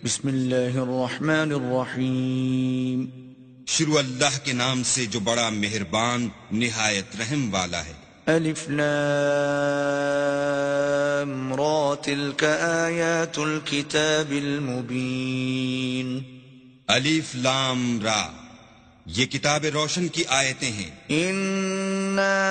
بسم اللہ الرحمن الرحیم۔ شروع اللہ کے نام سے جو بڑا مہربان نہایت رحم والا ہے۔ الف لام را تلک آیات الکتاب المبین۔ الف لام را، یہ کتاب روشن کی آیتیں ہیں۔ انا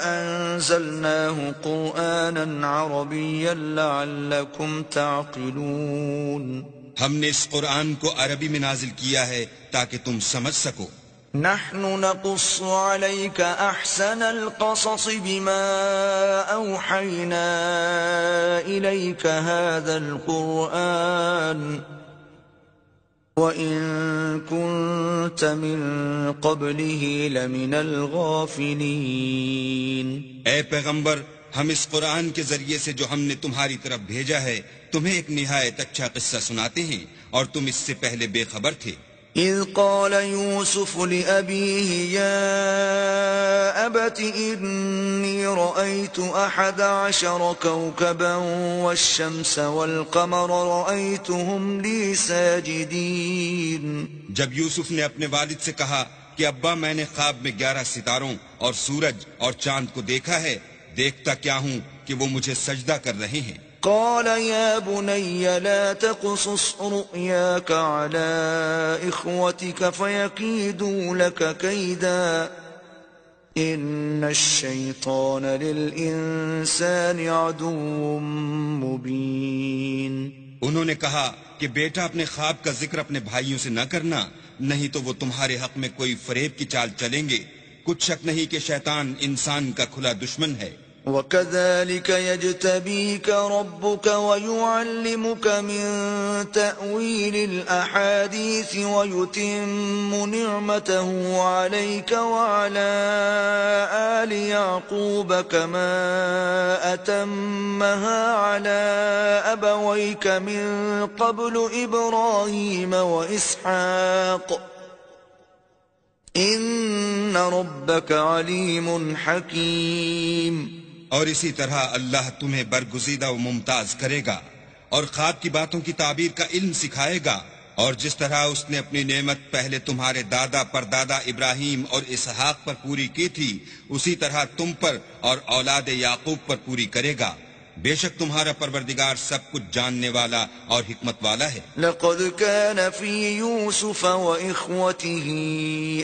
انزلناه قرآنا عربیا لعلکم تعقلون۔ ہم نے اس قرآن کو عربی میں نازل کیا ہے تاکہ تم سمجھ سکو۔ نحن نقص عليك احسن القصص بما اوحينا اليك هذا القرآن وان كنت من قبله لمن الغافلين۔ اے پیغمبر، ہم اس قرآن کے ذریعے سے جو ہم نے تمہاری طرف بھیجا ہے تمہیں ایک نہایت اچھا قصہ سناتے ہیں اور تم اس سے پہلے بے خبر تھے۔ اذ قال يوسف لأبيه يا أبت إني رأيت 11 كوكبا والشمس والقمر رأيتهم لي ساجدين۔ جب یوسف نے اپنے والد سے کہا کہ ابا میں نے خواب میں 11 ستاروں اور سورج اور چاند کو دیکھا ہے، دیکھتا کیا ہوں کہ وہ مجھے سجدہ کر رہے ہیں۔ قال يا بني لا تقصص رؤياك على إخوتك فيكيدوا لك كيدا إن الشيطان للإنسان عدو مبين۔ انہوں نے کہا کہ بیٹا اپنے خواب کا ذکر اپنے بھائیوں سے نہ کرنا، نہیں تو وہ تمہارے حق میں کوئی فریب کی چال چلیں گے۔ کچھ شک نہیں کہ شیطان انسان کا کھلا دشمن ہے۔ وَكَذَلِكَ يَجْتَبِيكَ رَبُّكَ وَيُعَلِّمُكَ مِن تَأْوِيلِ الْأَحَادِيثِ وَيُتِمُّ نِعْمَتَهُ عَلَيْكَ وَعَلَى آلِ يَعْقُوبَ كَمَا أَتَمَّهَا عَلَى أَبَوَيْكَ مِن قَبْلُ إِبْرَاهِيمَ وَإِسْحَاقَ إِنَّ رَبَّكَ عَلِيمٌ حَكِيمٌ۔ اور اسی طرح اللہ تمہیں برگزیدہ و ممتاز کرے گا اور خواب کی باتوں کی تعبیر کا علم سکھائے گا، اور جس طرح اس نے اپنی نعمت پہلے تمہارے دادا پردادا ابراہیم اور اسحاق پر پوری کی تھی، اسی طرح تم پر اور اولاد یعقوب پر پوری کرے گا۔ بے شک تمہارا پروردگار سب کچھ جاننے والا اور حکمت والا ہے۔ لقد كان في يوسف وإخوته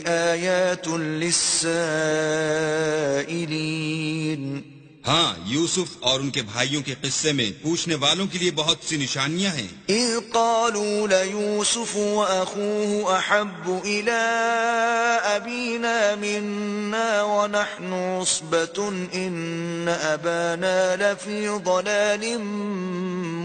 آيات للسائلين۔ ہاں، یوسف اور ان کے بھائیوں کے قصے میں پوچھنے والوں کے لیے بہت سی نشانیاں ہیں۔ اذ قالوا ليوسف واخوه احب الى ابينا منا ونحن عصبة ان ابانا لفي ضلال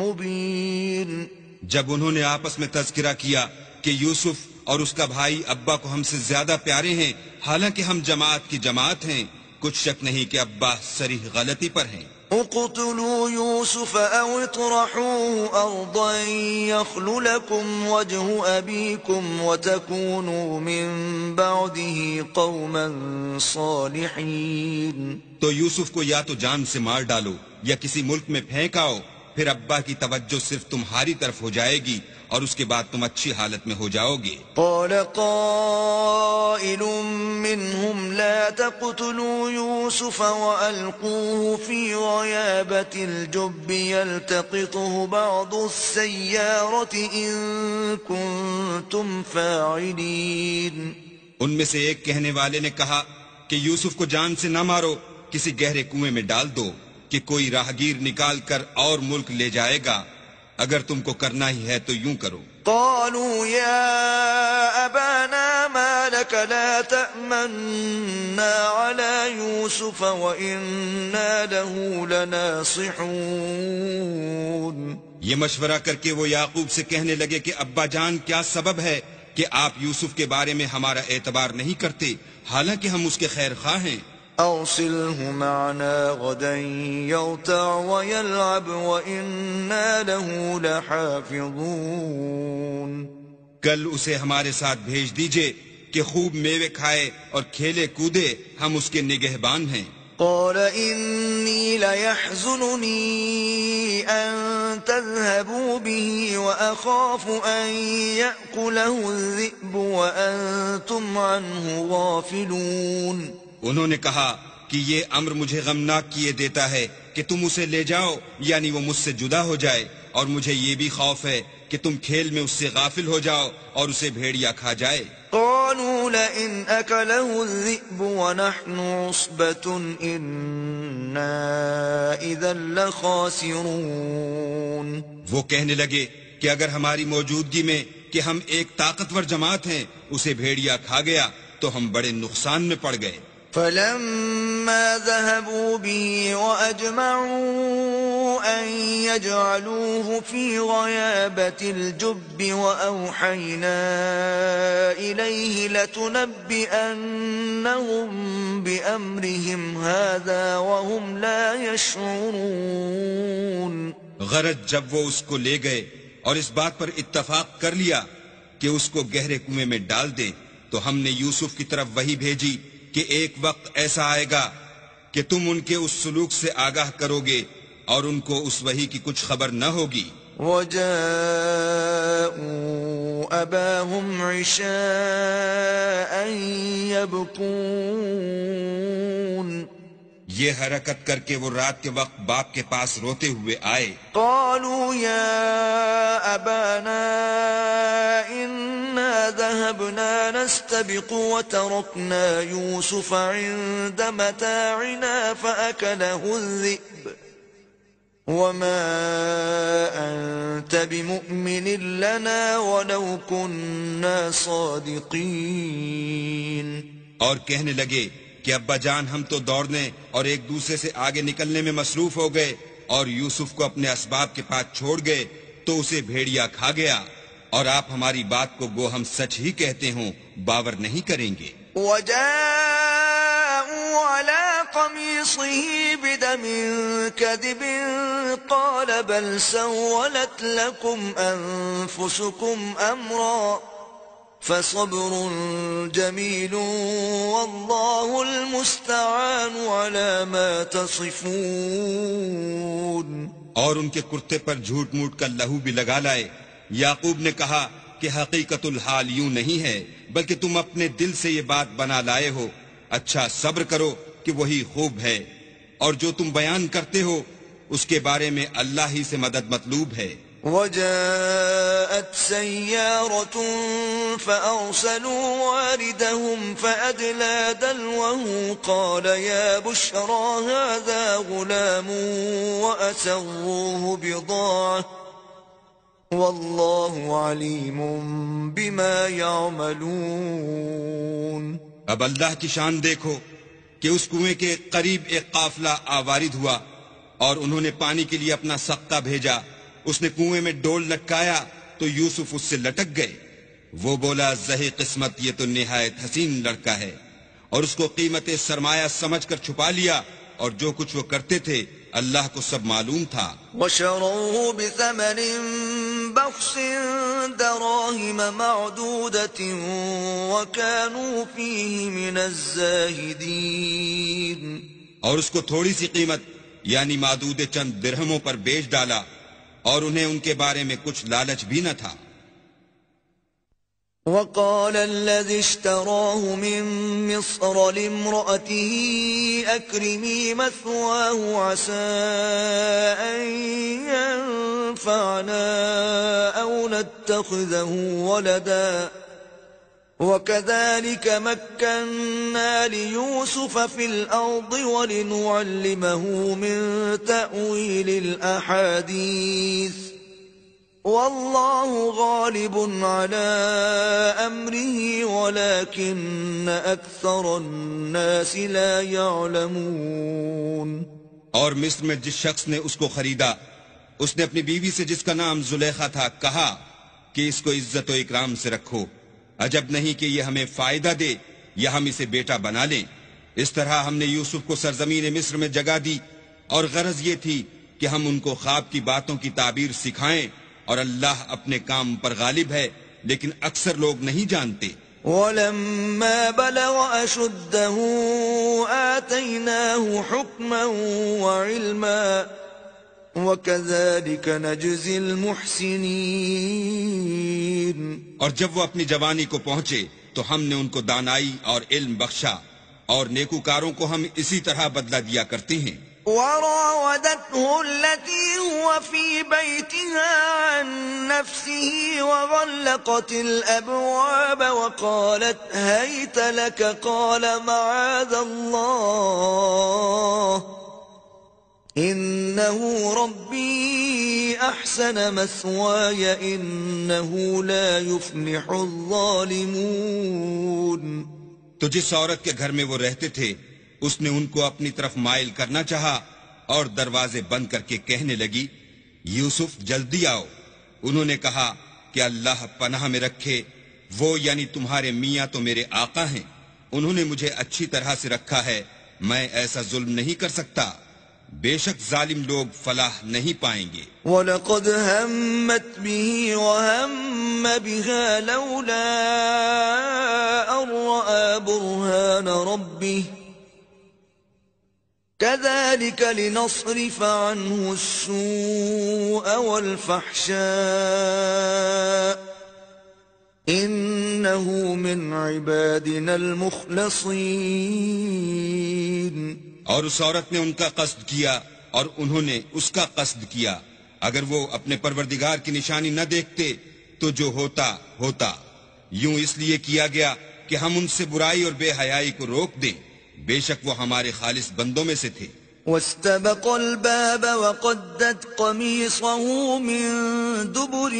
مبين۔ جب انہوں نے آپس میں تذکرہ کیا کہ یوسف اور اس کا بھائی ابا کو ہم سے زیادہ پیارے ہیں، حالانکہ ہم جماعت کی جماعت ہیں، کچھ شک نہیں کہ ابا صریح غلطی پر ہیں۔ اقتلوا يوسف او اطرحوه ارضا يخل لكم وجه ابيكم وتكونوا من بعده قوما صالحين۔ تو یوسف کو یا تو جان سے مار ڈالو یا کسی ملک میں پھینک آؤ، پھر ابا کی توجہ صرف تمہاری طرف ہو جائے گی اور اس کے بعد تم اچھی حالت میں ہو جاؤ گے۔ قال قائل منهم لا تقتلوا يوسف وألقوه في غيابة الجب يلتقطه بعض السيارة إن كنتم فاعلين۔ ان میں سے ایک کہنے والے نے کہا کہ یوسف کو جان سے نہ مارو، کسی گہرے کنویں میں ڈال دو کہ کوئی راہگیر نکال کر اور ملک لے جائے گا، اگر تم کو کرنا ہی ہے تو یوں کرو۔ قالوا يا أبانا ما لك لا تأمنا على يوسف وإنا له لناصحون۔ یہ مشورہ کر کے وہ یعقوب سے کہنے لگے کہ ابا جان کیا سبب ہے کہ آپ یوسف کے بارے میں ہمارا اعتبار نہیں کرتے، حالانکہ ہم اس کے خیر خواہ ہیں۔ أرسله معنا غدا يرتع ويلعب وإنا له لحافظون۔ کل اسے ہمارے ساتھ بھیج دیجئے کہ خوب میوے کھائے اور کھیلے کودے، ہم اس کے نگہبان ہیں۔ قال إني ليحزنني أن تذهبوا به وأخاف أن يأكله الذئب وأنتم عنه غافلون. انہوں نے کہا کہ یہ امر مجھے غمناک کیے دیتا ہے کہ تم اسے لے جاؤ یعنی وہ مجھ سے جدا ہو جائے، اور مجھے یہ بھی خوف ہے کہ تم کھیل میں اس سے غافل ہو جاؤ اور اسے بھیڑیا کھا جائے. قالوا لئن أكله الذئب ونحن عصبة إنا إذا لخاسرون. وہ کہنے لگے کہ اگر ہماری موجودگی میں کہ ہم ایک طاقتور جماعت ہیں اسے بھیڑیا کھا گیا تو ہم بڑے نقصان میں پڑ گئے. فلما ذهبوا به وأجمعوا أن يجعلوه في غيابة الجب وأوحينا إليه لتنبئنهم بأمرهم هذا وهم لا يشعرون. غرض جب وہ اس کو لے گئے اور اس بات پر اتفاق کر لیا کہ اس کو گہرے کنویں میں ڈال دیں تو ہم نے یوسف کی طرف وحی بھیجی کہ ایک وقت ایسا آئے گا کہ تم ان کے اس سلوک سے آگاہ کرو گے اور ان کو اس وحی کی کچھ خبر نہ ہوگی. وَجَاءُوا أَبَاهُمْ عِشَاءً يَبْكُونَ. یہ حرکت کر کے وہ رات کے وقت باپ کے پاس روتے ہوئے آئے. قالوا يا أبانا إنا ذهبنا نستبق وتركنا يوسف عند متاعنا فأكله الذئب وما أنت بمؤمن لنا ولو كنا صادقين. اور کہنے لگے کہ ابا جان ہم تو دوڑنے اور ایک دوسرے سے آگے نکلنے میں مصروف ہو گئے اور یوسف کو اپنے اسباب کے پاس چھوڑ گئے تو اسے بھیڑیا کھا گیا، اور آپ ہماری بات کو گو ہم سچ ہی کہتے ہوں باور نہیں کریں گے. وَجَاءُوا عَلَى قَمِيصِهِ بِدَمٍ كَذِبٍ قَالَ بَلْ سَوَّلَتْ لَكُمْ أَنفُسُكُمْ أَمْرًا فَصَبْرٌ جَمِيلٌ وَاللَّهُ الْمُسْتَعَانُ عَلَى مَا تَصِفُونَ. اور ان کے کرتے پر جھوٹ موٹ کا لہو بھی لگا لائے. یعقوب نے کہا کہ حقیقت الحال یوں نہیں ہے بلکہ تم اپنے دل سے یہ بات بنا لائے ہو. اچھا صبر کرو کہ وہی خوب ہے، اور جو تم بیان کرتے ہو اس کے بارے میں اللہ ہی سے مدد مطلوب ہے. وجاءت سيارة فأرسلوا واردهم فأدلى دلوه قال يا بشرى هذا غلام وأسروه بضاعة والله عليم بما يعملون. اب اللہ کی شان دیکھو کہ اس کنویں کے قریب ایک قافلہ آوارد ہوا اور انہوں نے پانی کے لیے اپنا سقہ بھیجا. اس نے کنویں میں ڈول لٹکایا تو یوسف اس سے لٹک گئے. وہ بولا زہی قسمت یہ تو نہایت حسین لڑکا ہے، اور اس کو قیمت سرمایہ سمجھ کر چھپا لیا، اور جو کچھ وہ کرتے تھے اللہ کو سب معلوم تھا. وشروه بثمن بخس دراهم معدودة وكانوا فيه من الزاهدين. اور اس کو تھوڑی سی قیمت یعنی معدود چند درہموں پر بیچ ڈالا، اور انہیں ان کے بارے میں کچھ لالچ بھی نہ تھا. وقال الذي اشتراه من مصر لامرأته أكرمي مثواه عسى أن ينفعنا أو نتخذه ولدا وكذلك مكنا ليوسف في الأرض ولنعلمه من تأويل الأحاديث والله غالب على أمره ولكن أكثر الناس لا يعلمون. اور مصر میں جس شخص نے اس کو خریدا اس نے اپنی بیوی سے جس کا نام زلیخا تھا کہا کہ اس کو عزت و اکرام سے رکھو، عجب نہیں کہ یہ ہمیں فائدہ دے یا ہم اسے بیٹا بنا لیں. اس طرح ہم نے یوسف کو سرزمین مصر میں جگہ دی، اور غرض یہ تھی کہ ہم ان کو خواب کی باتوں کی تعبیر سکھائیں، اور اللہ اپنے کام پر غالب ہے لیکن اکثر لوگ نہیں جانتے. ولما بلغ أشده آتيناه حكما وعلما وكذلك نجزي المحسنين. اور جب وہ اپنی جوانی کو پہنچے تو ہم نے ان کو دانائی اور علم بخشا، اور نیکوکاروں کو ہم اسی طرح بدلہ دیا کرتے ہیں. وراودته التي هو في بيتها عن نفسه وغلقت الأبواب وقالت هيت لك قال معاذ الله إنه ربي أحسن مثواي إنه لا يفلح الظالمون. تو جس عورت کے گھر میں وہ رہتے تھے اس نے ان کو اپنی طرف مائل کرنا چاہا اور دروازے بند کر کے کہنے لگی یوسف جلدی آؤ. انہوں نے کہا کہ اللہ پناہ میں رکھے، وہ یعنی تمہارے میاں تو میرے آقا ہیں، انہوں نے مجھے اچھی طرح سے رکھا ہے، میں ایسا ظلم نہیں کر سکتا. بے شک ظالم لوگ فلاح نہیں پائیں گے. وَلَقَدْ هَمَّتْ بِهِ وَهَمَّ بِهَا لَوْلَا أَن رَّأَىٰ بُرْهَانَ رَبِّهِ كَذَلِكَ لِنَصْرِفَ عَنْهُ السُّوءَ وَالْفَحْشَاءَ إِنَّهُ مِنْ عِبَادِنَا الْمُخْلَصِينَ. اور اس عورت نے ان کا قصد کیا اور انہوں نے اس کا قصد کیا. اگر وہ اپنے پروردگار کی نشانی نہ دیکھتے تو جو ہوتا ہوتا. یوں اس لیے کیا گیا کہ ہم ان سے برائی اور بے حیائی کو روک دیں، بے شک وہ ہمارے خالص بندوں میں سے تھے. واستبق الباب وقدت قميصه من دبر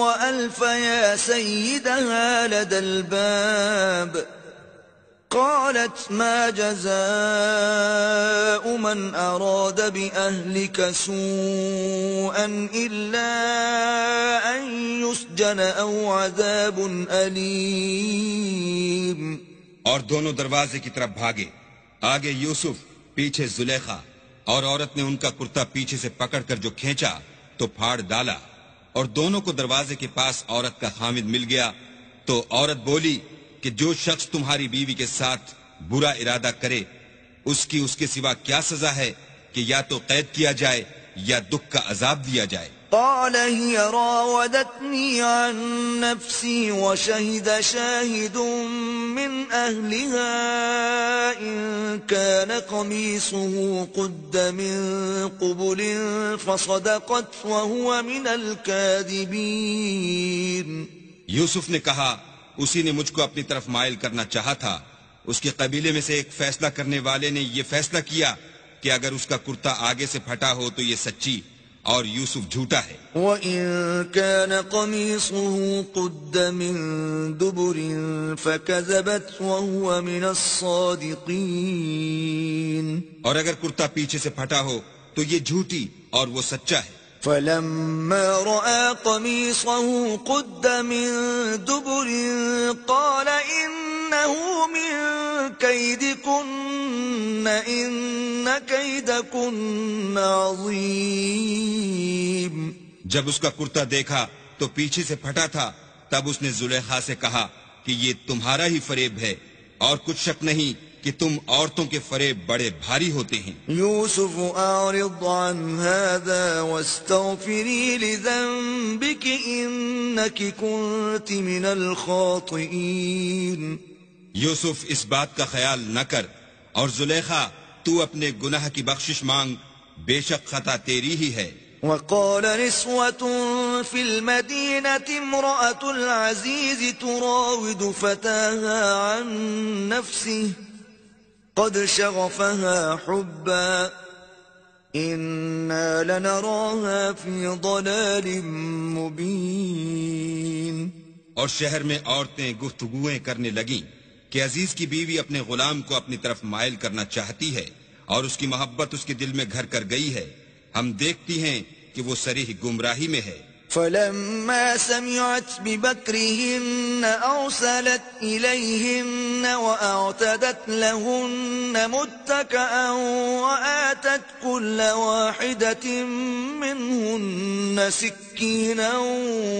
وألف يا سيدها لدى الباب قالت ما جزاء من أراد بأهلك سوءا إلا أن يسجن أو عذاب أليم. اور دونوں دروازے کی طرف بھاگے، آگے یوسف، پیچھے زلیخا، اور عورت نے ان کا کرتا پیچھے سے پکڑ کر جو کھینچا تو پھاڑ ڈالا، اور دونوں کو دروازے کے پاس عورت کا خامد مل گیا. تو عورت بولی کہ جو شخص تمہاری بیوی کے ساتھ برا ارادہ کرے اس کے سوا کیا سزا ہے کہ یا تو قید کیا جائے یا دکھ کا عذاب دیا جائے. قال هي راودتني عن نفسي وشهد شاهد من أهلها إن كان قميصه قد من قبل فصدقت وهو من الكاذبين. یوسف نے کہا اسی نے مجھ کو اپنی طرف مائل کرنا چاہا تھا. اس کے قبیلے میں سے ایک فیصلہ کرنے والے نے یہ فیصلہ کیا کہ اگر اس کا کرتا آگے سے پھٹا ہو تو یہ سچی اور یوسف جھوٹا ہے. وَإِن كَانَ قَمِيصُهُ قُدَّ مِن دُبُرٍ فَكَذَبَتْ وَهُوَ مِنَ الصَّادِقِينَ. اور اگر کرتا پیچھے سے پھٹا ہو تو یہ جھوٹی اور وہ سچا ہے. فَلَمَّا رَأَىٰ قَمِيصَهُ قُدَّ مِن دُبُرٍ قَالَ إِنَّهُ مِن كَيْدِكُنَّ إِنَّ كَيْدَكُنَّ عَظِيمٌ. جب اس کا کرتا دیکھا تو پیچھے سے پھٹا تھا، تب اس نے زلیخا سے کہا کہ یہ تمہارا ہی فریب ہے اور کچھ شک نہیں کہ تم عورتوں کے فریب بڑے بھاری ہوتے ہیں. یوسف اعرض عن هذا واستغفری لذنبك انك كنت من الخاطئین. یوسف اس بات کا خیال نہ کر، اور زلیخا تو اپنے گناہ کی بخشش مانگ، بے شک خطا تیری ہی ہے. وقال نسوة في المدينة امرأة العزيز تراود فتاها عن نفسه قد شغفها حبا إنا لنراها في ضلال مبين. اور شہر میں عورتیں گفتگویں کرنے لگیں کہ عزیز کی بیوی اپنے غلام کو اپنی طرف مائل کرنا چاہتی ہے اور اس کی محبت اس کے دل میں گھر کر گئی ہے، ہم دیکھتی ہیں کہ وہ صریح گمراہی میں ہے. فلما سمعت بمكرهن أرسلت إليهن وأعتدت لهن متكئا وآتت كل واحدة منهن سكينا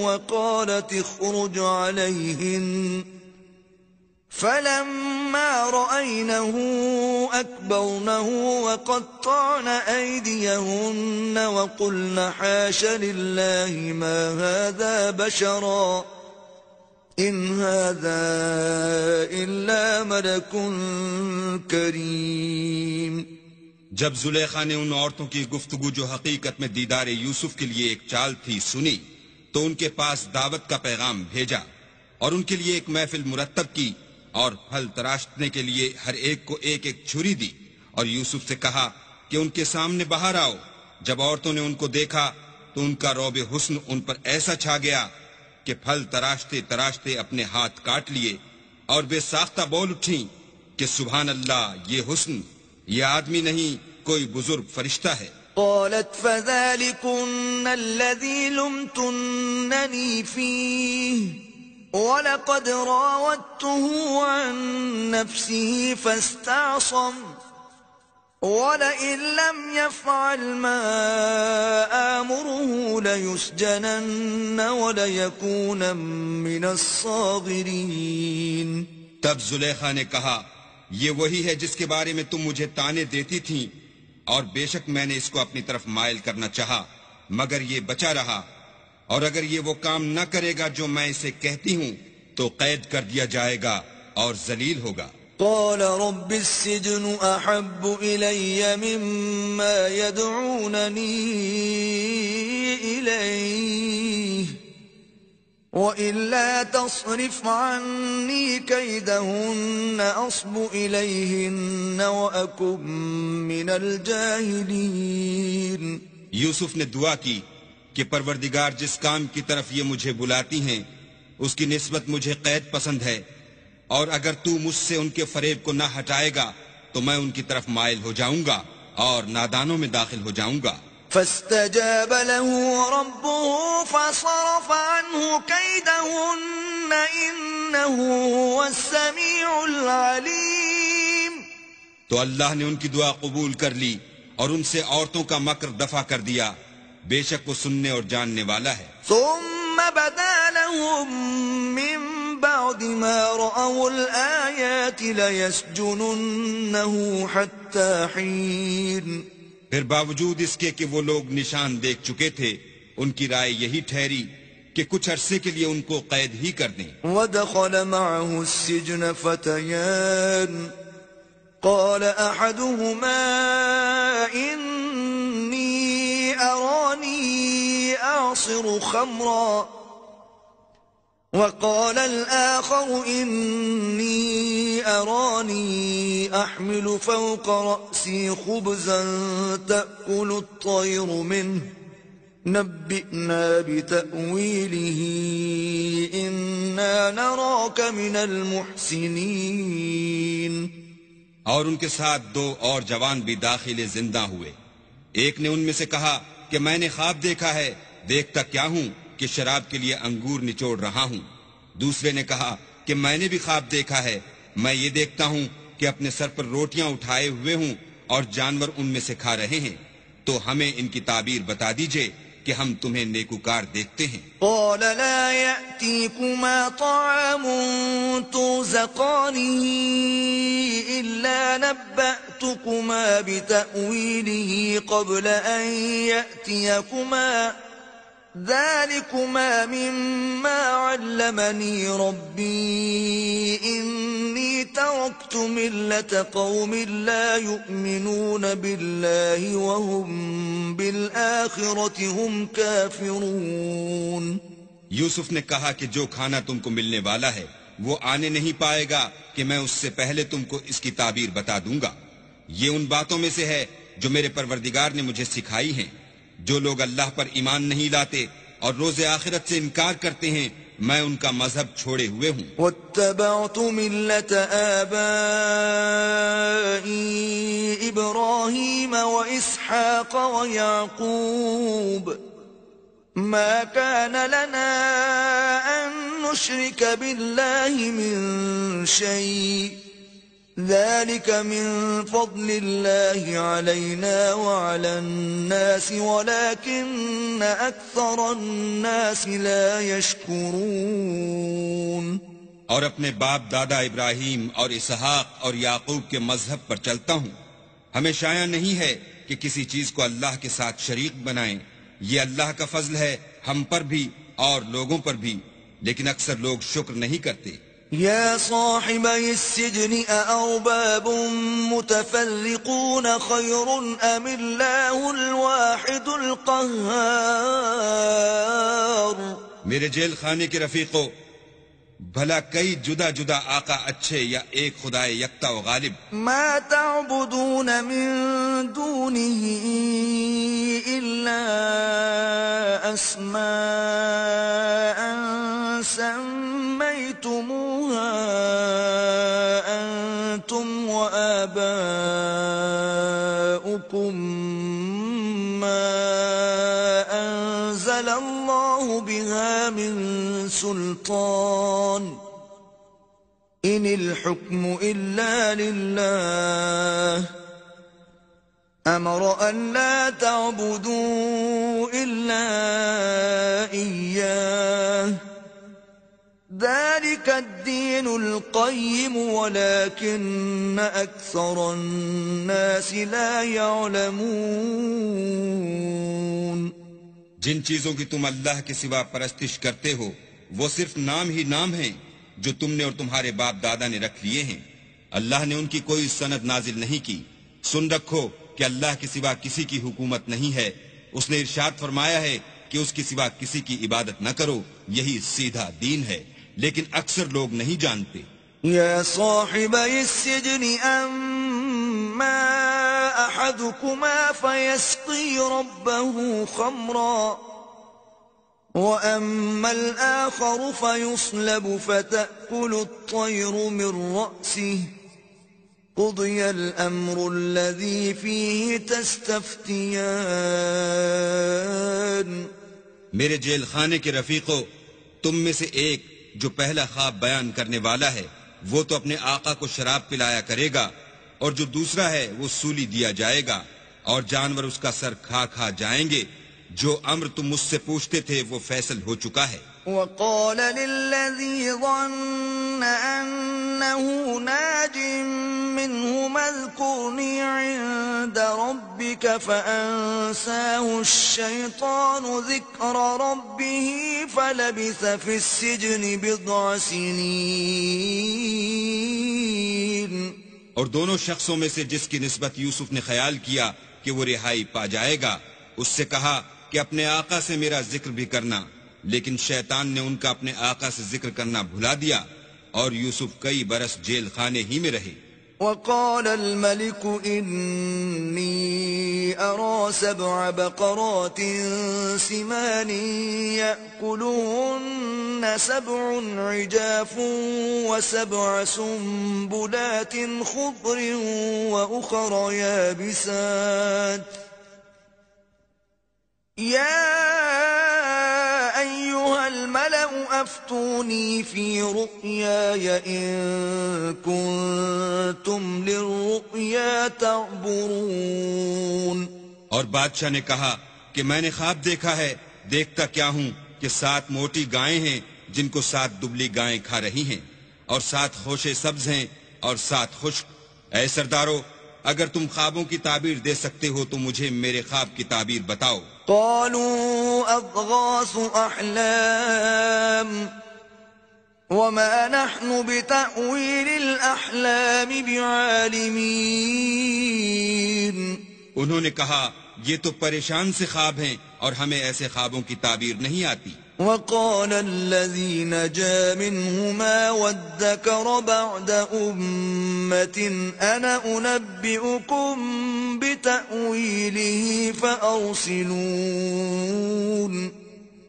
وقالت اخرج عليهن فلما رأينه أكبرنه وقطعن أيديهن وقلن حاش لله ما هذا بشرا إن هذا إلا ملك كريم. جب زلیخا نے ان عورتوں کی گفتگو جو حقیقت میں دیدار یوسف کے لیے ایک چال تھی سنی تو ان کے پاس دعوت کا پیغام بھیجا اور ان کے لیے ایک محفل مرتب کی اور پھل تراشنے کے لیے ہر ایک کو ایک ایک چھری دی اور یوسف سے کہا کہ ان کے سامنے باہر آؤ. جب عورتوں نے ان کو دیکھا تو ان کا رعب حسن ان پر ایسا چھا گیا کہ پھل تراشتے تراشتے اپنے ہاتھ کاٹ لیے اور بے ساختہ بول اٹھیں کہ سبحان اللہ، یہ حسن، یہ آدمی نہیں کوئی بزرگ فرشتہ ہے. قالت فذلكن الذي لمتنني فيه وَلَقَدْ رَاوَدتُّهُ عَن نَّفْسِهِ فَاسْتَعْصَمَ وَلَئِن لَّمْ يَفْعَلْ مَا آمُرُهُ لَيُسْجَنَنَّ وَلَيَكُونًا مِّنَ الصَّاغِرِينَ. تب زلیخا نے کہا یہ وہی ہے جس کے بارے میں تم مجھے طعنے دیتی تھیں اور بے شک میں نے اس کو اپنی طرف مائل کرنا چاہا مگر یہ بچا رہا اور اگر یہ وہ کام نہ کرے گا جو میں اسے کہتی ہوں تو قید کر دیا جائے گا اور ذلیل ہوگا. قال رب السجن احب الي مما يدعونني اليه والا تصرف عني كيدهن اصب اليهن واكن من الجاهلين. یوسف نے دعا کی کہ پروردگار جس کام کی طرف یہ مجھے بلاتی ہیں اس کی نسبت مجھے قید پسند ہے اور اگر تو مجھ سے ان کے فریب کو نہ ہٹائے گا تو میں ان کی طرف مائل ہو جاؤں گا اور نادانوں میں داخل ہو جاؤں گا. فاستجاب له ربه فصرف عنه كيدهن إنه هو السميع العليم. تو اللہ نے ان کی دعا قبول کر لی اور ان سے عورتوں کا مکر دفع کر دیا، بے شک وہ سننے اور جاننے والا ہے. ثم بدا لهم من بعد ما رأوا الآيات ليسجننه حتى حين. پھر باوجود اس کے کہ وہ لوگ نشان دیکھ چکے تھے ان کی رائے یہی ٹھہری کہ کچھ عرصے کے لیے ان کو قید ہی کر دیں. ودخل معه السجن فتيان قال أحدهما إني أراني أعصر خمرا وقال الآخر إني أراني أحمل فوق رأسي خبزا تأكل الطير منه نبئنا بتأويله إنا نراك من المحسنين. اور ان کے ساتھ دو اور جوان بھی داخل زندہ ہوئے. ایک نے ان میں سے کہا کہ میں نے خواب دیکھا ہے، دیکھتا کیا ہوں کہ شراب کے لیے انگور نچوڑ رہا ہوں. دوسرے نے کہا کہ میں نے بھی خواب دیکھا ہے، میں یہ دیکھتا ہوں کہ اپنے سر پر روٹیاں اٹھائے ہوئے ہوں اور جانور ان میں سے کھا رہے ہیں، تو ہمیں ان کی تعبیر بتا دیجئے کہ ہم تمہیں نیکوکار دیکھتے ہیں. قال لا يأتيكما طعام ترزقانه إلا نبأتكما بتأويله قبل أن يأتيكما ذلكما مما علمني ربي إني تركت ملة قوم لا يؤمنون بالله وهم بالآخرة هم كافرون. یوسف نے کہا کہ جو کھانا تم کو ملنے والا ہے وہ آنے نہیں پائے گا کہ میں اس سے پہلے تم کو اس کی تعبیر بتا دوں گا. یہ ان باتوں میں سے ہے جو میرے پروردگار نے مجھے سکھائی ہیں. جو لوگ اللہ پر ایمان نہیں لاتے اور روز آخرت سے انکار کرتے ہیں میں ان کا مذہب چھوڑے ہوئے ہوں. واتبعت ملة آبائي إبراهيم وإسحاق ويعقوب ما كان لنا أن نشرك بالله من شيء ذلك من فضل الله علينا وعلى الناس ولكن أكثر الناس لا يشكرون. اور اپنے باپ دادا ابراہیم اور اسحاق اور یعقوب کے مذہب پر چلتا ہوں. ہمیں شایع نہیں ہے کہ کسی چیز کو اللہ کے ساتھ شریک بنائیں. یہ اللہ کا فضل ہے ہم پر بھی اور لوگوں پر بھی، لیکن اکثر لوگ شکر نہیں کرتے. يا صاحبي السجن أأرباب متفرقون خير أم الله الواحد القهار. میرے جیل خانے کے رفیقو، بھلا کئی جدا جدا آقا اچھے یا ایک خدا یکتا و غالب؟ ما تعبدون من دونه إلا أسماء سميتموها أنتم وآباؤكم ما أنزل الله بها من سلطان إن الحكم إلا لله أمر أن لا تعبدوا إلا إياه ذلك الدين القيم ولكن أكثر الناس لا يعلمون. جن چیزوں کی تم اللہ کے سوا پرستش کرتے ہو وہ صرف نام ہی نام ہیں جو تم نے اور تمہارے باپ دادا نے رکھ لیے ہیں. اللہ نے ان کی کوئی سند نازل نہیں کی. سن رکھو کہ اللہ کے سوا کسی کی حکومت نہیں ہے. اس نے ارشاد فرمایا ہے کہ اس کے سوا کسی کی عبادت نہ کرو، یہی سیدھا دین ہے، لیکن اکثر لوگ نہیں جانتے. يا صاحبي السجن أما أحدكما فيسقي ربه خمرا وأما الآخر فيصلب فتأكل الطير من رأسه قضي الأمر الذي فيه تستفتيان. میرے جیل خانے کے رفیقو، تم میں سے ایک جو پہلا خواب بیان کرنے والا ہے وہ تو اپنے آقا کو شراب پلایا کرے گا، اور جو دوسرا ہے وہ سولی دیا جائے گا، اور جانور اس کا سر کھا کھا جائیں گے. جو امر تم مجھ سے پوچھتے تھے وہ فیصل ہو چکا ہے. وقال للذي ظن أنه ناج منهما اذكرني عند ربك فأنساه الشيطان ذكر ربه فلبث في السجن بضع سنين. اور دونوں شخصوں میں سے جس کی نسبت یوسف نے خیال کیا کہ وہ رہائی پا جائے گا، اس سے کہا کہ اپنے آقا سے میرا ذکر بھی کرنا، لیکن شیطان نے ان کا اپنے آقا سے ذکر کرنا بھلا دیا، اور یوسف کئی برس جیل خانے ہی میں رہے. وقال الملك إني أرى 7 بقرات سمان يأكلهن 7 عجاف و7 سنبلات خضر وأخر يابسات يا أيها الملأ أفتوني في رؤياي إن كنتم للرؤيا تعبرون. اور بادشاہ نے کہا کہ میں نے خواب دیکھا ہے، دیکھتا کیا ہوں کہ 7 موٹی گائیں ہیں جن کو 7 دبلی گائیں کھا رہی ہیں، اور 7 خوشے سبز ہیں اور 7 خشک. اے سردارو، اگر تم خوابوں کی تعبیر دے سکتے ہو تو مجھے میرے خواب کی تعبیر بتاؤ. قالوا أضغاث أحلام وما نحن بتأويل الأحلام بعالمين. انہوں نے کہا یہ تو پریشان سے خواب ہیں اور ہمیں ایسے خوابوں کی تعبیر نہیں آتی. وقال الذي نجا منهما وادكر بعد أمة أنا أنبئكم بتأويله فأرسلون.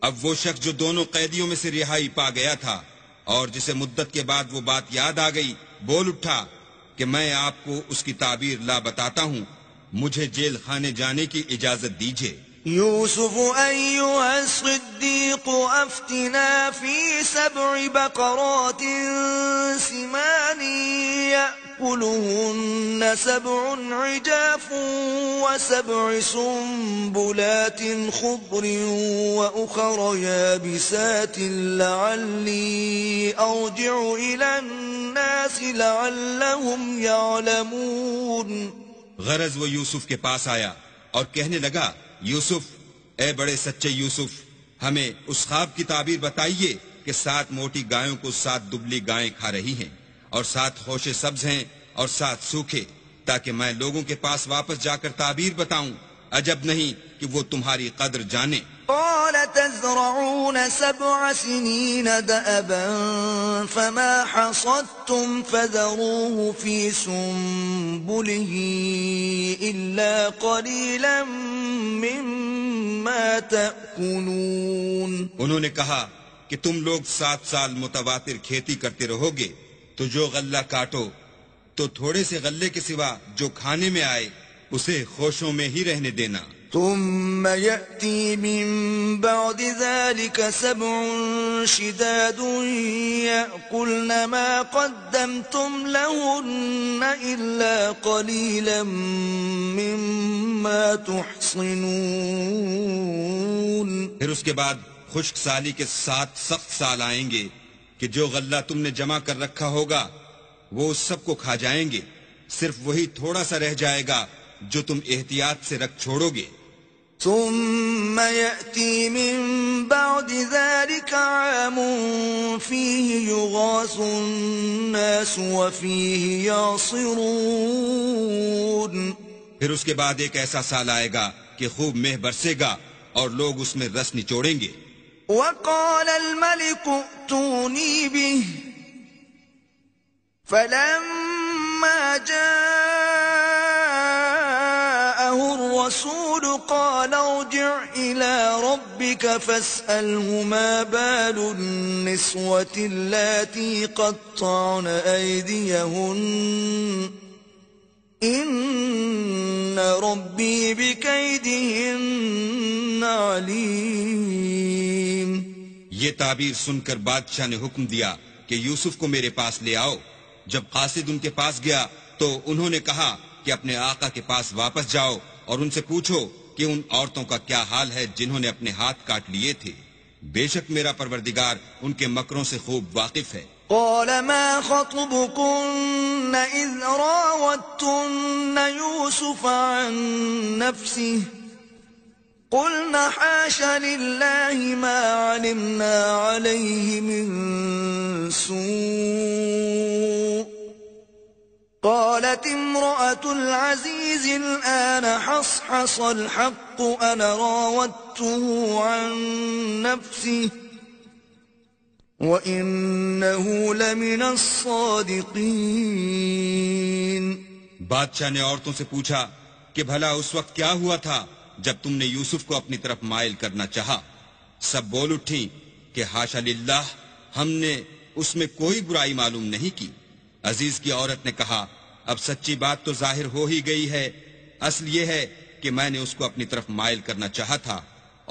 اب وہ شخص جو دونوں قیدیوں میں سے رہائی پا گیا تھا اور جسے مدت کے بعد وہ بات یاد آ گئی، بول اٹھا کہ میں آپ کو اس کی تعبیر لا بتاتا ہوں، مجھے جیل خانے جانے کی اجازت دیجیے. يوسف أيها الصديق أفتنا في 7 بقرات سمان يأكلهن 7 عجاف و7 سنبلات خضر وأخر يابسات لعلي أرجع إلى الناس لعلهم يعلمون. غرض وہ یوسف کے پاس آیا اور کہنے لگا یوسف، اے بڑے سچے یوسف، ہمیں اس خواب کی تعبیر بتائیے کہ 7 موٹی گایوں کو 7 دبلی گائیں کھا رہی ہیں اور 7 خوشے سبز ہیں اور 7 سوکھے، تاکہ میں لوگوں کے پاس واپس جا کر تعبیر بتاؤں. عجب نہیں کہ وہ تمہاری قدر جانے. قال تزرعون 7 سنين دأبا فما حصدتم فذروه في سنبله إلا قليلا مما تأكلون. انہوں نے کہا کہ تم لوگ 7 سال متواتر کھیتی کرتے رہو گے، تو جو غلہ کاٹو تو تھوڑے سے غلے کے سوا جو کھانے میں آئے اسے خوشوں میں ہی رہنے دینا. ثم يأتي من بعد ذلك 7 شداد يأكلن ما قدمتم لهن إلا قليلا مما تحصنون. پھر اس کے بعد خشک سالی کے 7 سخت سال آئیں گے کہ جو غلہ تم نے جمع کر رکھا ہوگا وہ اس سب کو کھا جائیں گے، صرف وہی تھوڑا سا رہ جائے گا جو تم احتیاط سے رکھ چھوڑو گے. ثم يأتي من بعد ذلك عام فيه يغاث الناس وفيه يعصرون. پھر اس کے بعد ایک ایسا سال آئے گا کہ خوب مہ برسے گا اور لوگ اس میں رس نچوڑیں گے. وقال الملك ائتوني به فلما جاءه الرسول قال ارجع إلى ربك فاسأله ما بال النسوة اللاتي قطعن أيديهن إن ربي بكيدهن عليم. یہ تعبیر سن کر بادشاہ نے حکم دیا کہ یوسف کو میرے پاس لے آؤ. جب قاصد ان کے پاس گیا تو انہوں نے کہا کہ اپنے آقا کے پاس واپس جاؤ اور ان سے پوچھو کہ ان عورتوں کا کیا حال ہے جنہوں نے اپنے ہاتھ کاٹ لیے تھے. بے شک میرا پروردگار ان کے مکروں سے خوب واقف ہے. قال ما خطبكن إذ راوتن يوسف عن نفسه قلنا حاش لله ما علمنا عليه من سوء قالت امرأة العزيز الآن حصحص الحق أنا راودته عن نفسه وَإِنَّهُ لَمِنَ الصَّادِقِينَ. بادشاہ نے عورتوں سے پوچھا کہ بھلا اس وقت کیا ہوا تھا جب تم نے یوسف کو اپنی طرف مائل کرنا چاہا؟ سب بول اٹھیں کہ حاشا للہ، ہم نے اس میں کوئی برائی معلوم نہیں کی. عزیز کی عورت نے کہا اب سچی بات تو ظاہر ہو ہی گئی ہے. اصل یہ ہے کہ میں نے اس کو اپنی طرف مائل کرنا چاہا تھا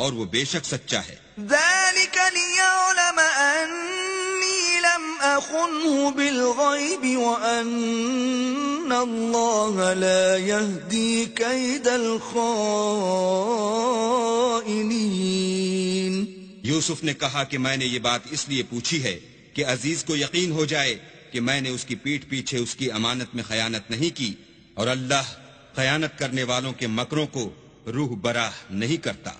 اور وہ بے شک سچا ہے. ذلك ليعلم أني لم أخنه بالغيب وأن الله لا يهدي كيد الخائنين. یوسف نے کہا کہ میں نے یہ بات اس لیے پوچھی ہے کہ عزیز کو یقین ہو جائے کہ میں نے اس کی پیٹھ پیچھے اس کی امانت میں خیانت نہیں کی، اور اللہ خیانت کرنے والوں کے مکروں کو روح براہ نہیں کرتا.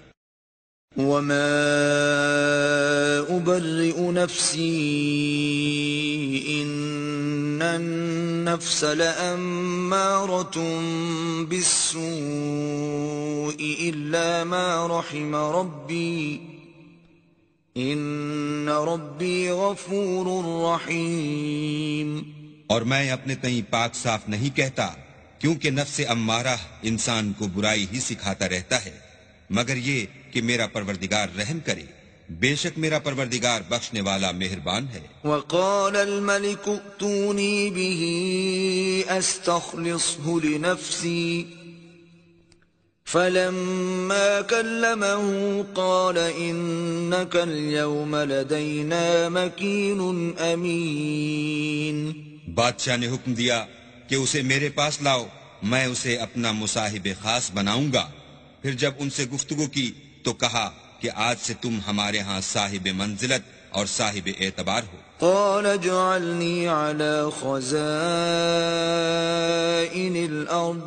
وما أبرئ نفسي إن النفس لأمارة بالسوء إلا ما رحم ربي إن ربي غفور رحيم. اور میں اپنے تئیں پاک صاف نہیں کہتا، کیونکہ نفس امارہ انسان کو برائی ہی سکھاتا رہتا ہے، مگر یہ کہ میرا پروردگار رحم کرے. بے شک میرا پروردگار بخشنے والا مہربان ہے. وقال الملك ائتوني به استخلصه لنفسي فلما كلمه قال إنك اليوم لدينا مكين أمين. بادشاہ نے حکم دیا کہ اسے میرے پاس لاؤ، میں اسے اپنا مصاحب خاص بناؤں گا۔ پھر جب ان سے گفتگو کی تو کہا کہ آج سے تم ہمارے ہاں صاحب منزلت اور صاحب اعتبار ہو۔ قال اجعلني على خزائن الأرض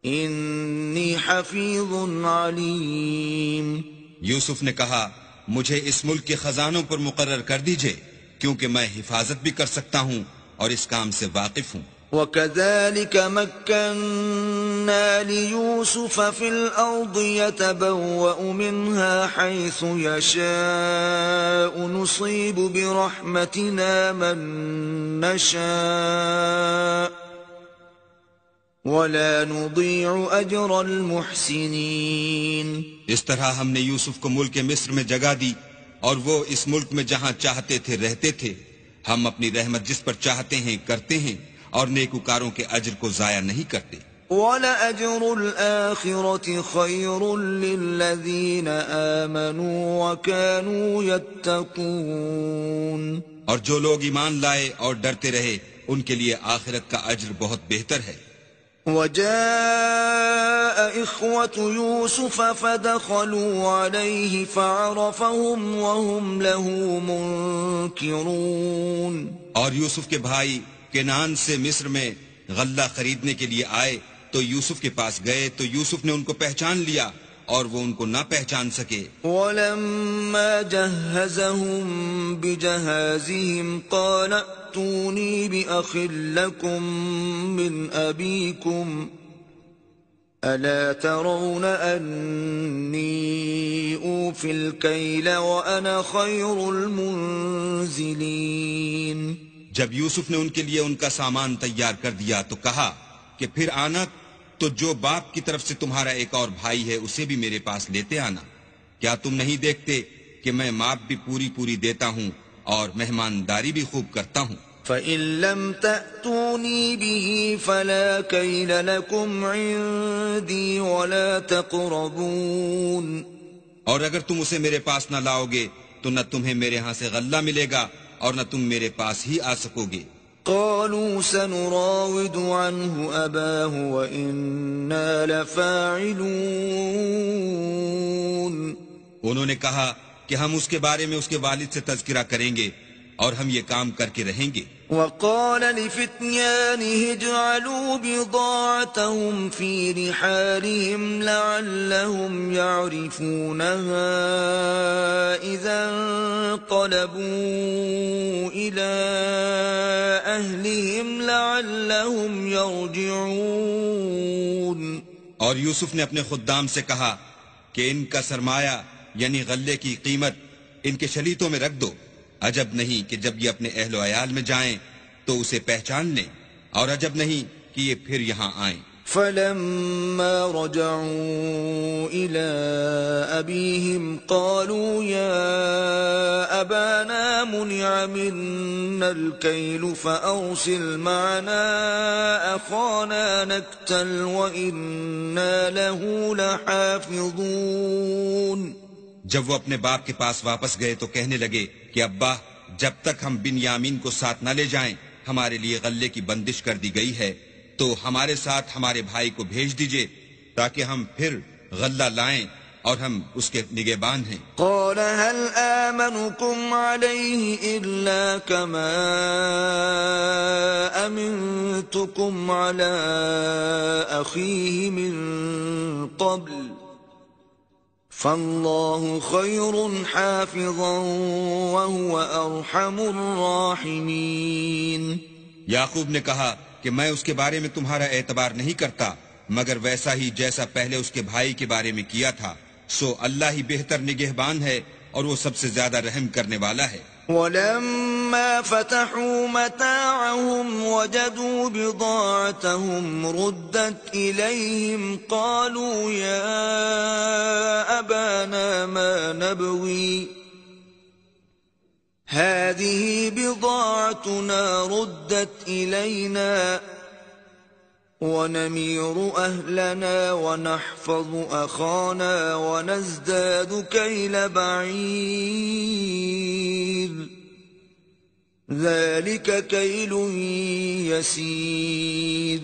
إني حفيظ عليم۔ یوسف نے کہا مجھے اس ملک کے خزانوں پر مقرر کر دیجئے، کیونکہ میں حفاظت بھی کر سکتا ہوں اور اس کام سے واقف ہوں۔ وَكَذَلِكَ مَكَّنَّا لِيُوسُفَ فِي الْأَرْضِ يَتَبَوَّأُ مِنْهَا حَيْثُ يَشَاءُ نُصِيبُ بِرَحْمَتِنَا مَن نَّشَاءُ وَلَا نُضِيعُ أَجْرَ الْمُحْسِنِينَ۔ اس طرح ہم نے یوسف کو ملک مصر میں جگہ دی، اور وہ اس ملک میں جہاں چاہتے تھے رہتے تھے۔ ہم اپنی رحمت جس پر چاہتے ہیں کرتے ہیں، اور نیکوکاروں کے اجر کو ضائع نہیں کرتے۔ وَلَأَجْرُ الْآخِرَةِ خَيْرٌ لِّلَّذِينَ آمَنُوا وَكَانُوا يَتَّقُونَ۔ اور جو لوگ ایمان لائے اور ڈرتے رہے ان کے لیے آخرت کا اجر بہت بہتر ہے۔ وَجَاءَ إِخْوَةُ يُوسُفَ فَدَخَلُوا عَلَيْهِ فَعَرَفَهُمْ وَهُمْ لَهُ مُنكِرُونَ۔ اور یوسف کے بھائی کنعان سے مصر میں غلہ خریدنے کے لیے آئے تو یوسف کے پاس گئے تو یوسف نے ان کو پہچان لیا اور وہ ان کو نہ پہچان سکے۔ وَلَمَّا جَهَّزَهُم بِجَهَازِهِمْ قَالَ ائْتُونِي بِأَخٍ لَّكُم مِّنْ أَبِيكُمْ أَلَا تَرَوْنَ أَنِّي أُوفِي الْكَيْلَ وَأَنَا خَيْرُ الْمُنزِلِينَ۔ جب یوسف نے ان کے لیے ان کا سامان تیار کر دیا تو کہا کہ پھر آنا تو جو باپ کی طرف سے تمہارا ایک اور بھائی ہے اسے بھی میرے پاس لیتے آنا۔ کیا تم نہیں دیکھتے کہ میں ماپ بھی پوری پوری دیتا ہوں اور مہمانداری بھی خوب کرتا ہوں؟ فَإِن لَّمْ تَأْتُونِي بِهِ فَلَا كَيْلَ لَكُمْ عِندِي وَلَا تَقْرَبُونَ۔ اور اگر تم اسے میرے پاس نہ لاؤ گے تو نہ تمہیں میرے ہاں سے غلہ ملے گا اور نہ تم میرے پاس ہی آ سکو گے۔ قالوا سنراود عنه أباه وإنا لفاعلون۔ انہوں نے کہا کہ ہم اس کے بارے میں اس کے والد سے تذکرہ کریں گے اور ہم یہ کام کر کے رہیں گے۔ وقال لفتيانه اجعلوا بضاعتهم في رحالهم لعلهم يعرفونها إذا انقلبوا إلى أهلهم لعلهم يرجعون۔ اور یوسف نے اپنے خدام سے کہا کہ ان کا سرمایہ یعنی غلے کی قیمت ان کے شلیتوں میں رکھ دو، عجب نہیں کہ جب یہ اپنے اہل و عیال میں جائیں تو اسے پہچان لیں، اور عجب نہیں کہ یہ پھر یہاں آئیں۔ فلما رجعوا إلى أبيهم قالوا يا أبانا منع منا الكيل فأرسل معنا أخانا نكتل وإنا له لحافظون۔ جب وہ اپنے باپ کے پاس واپس گئے تو کہنے لگے کہ ابا، جب تک ہم بن یامین کو ساتھ نہ لے جائیں ہمارے لیے غلے کی بندش کر دی گئی ہے، تو ہمارے ساتھ ہمارے بھائی کو بھیج دیجئے تاکہ ہم پھر غلہ لائیں اور ہم اس کے نگہبان ہیں۔ قال هل آمنكم عليه إلا كما أمنتكم على أخيه من قبل فالله خير حافظا وهو أرحم الراحمين۔ یعقوب نے کہا کہ میں اس کے بارے میں تمہارا اعتبار نہیں کرتا مگر ویسا ہی جیسا پہلے اس کے بھائی کے بارے میں کیا تھا، سو اللہ ہی بہتر نگہبان ہے اور وہ سب سے زیادہ رحم کرنے والا ہے۔ ولما فتحوا متاعهم وجدوا بضاعتهم ردت إليهم قالوا يا أبانا ما نبغي هذه بضاعتنا ردت إلينا ونمير أهلنا ونحفظ أخانا ونزداد كيل بعير ذلك كيل يسير.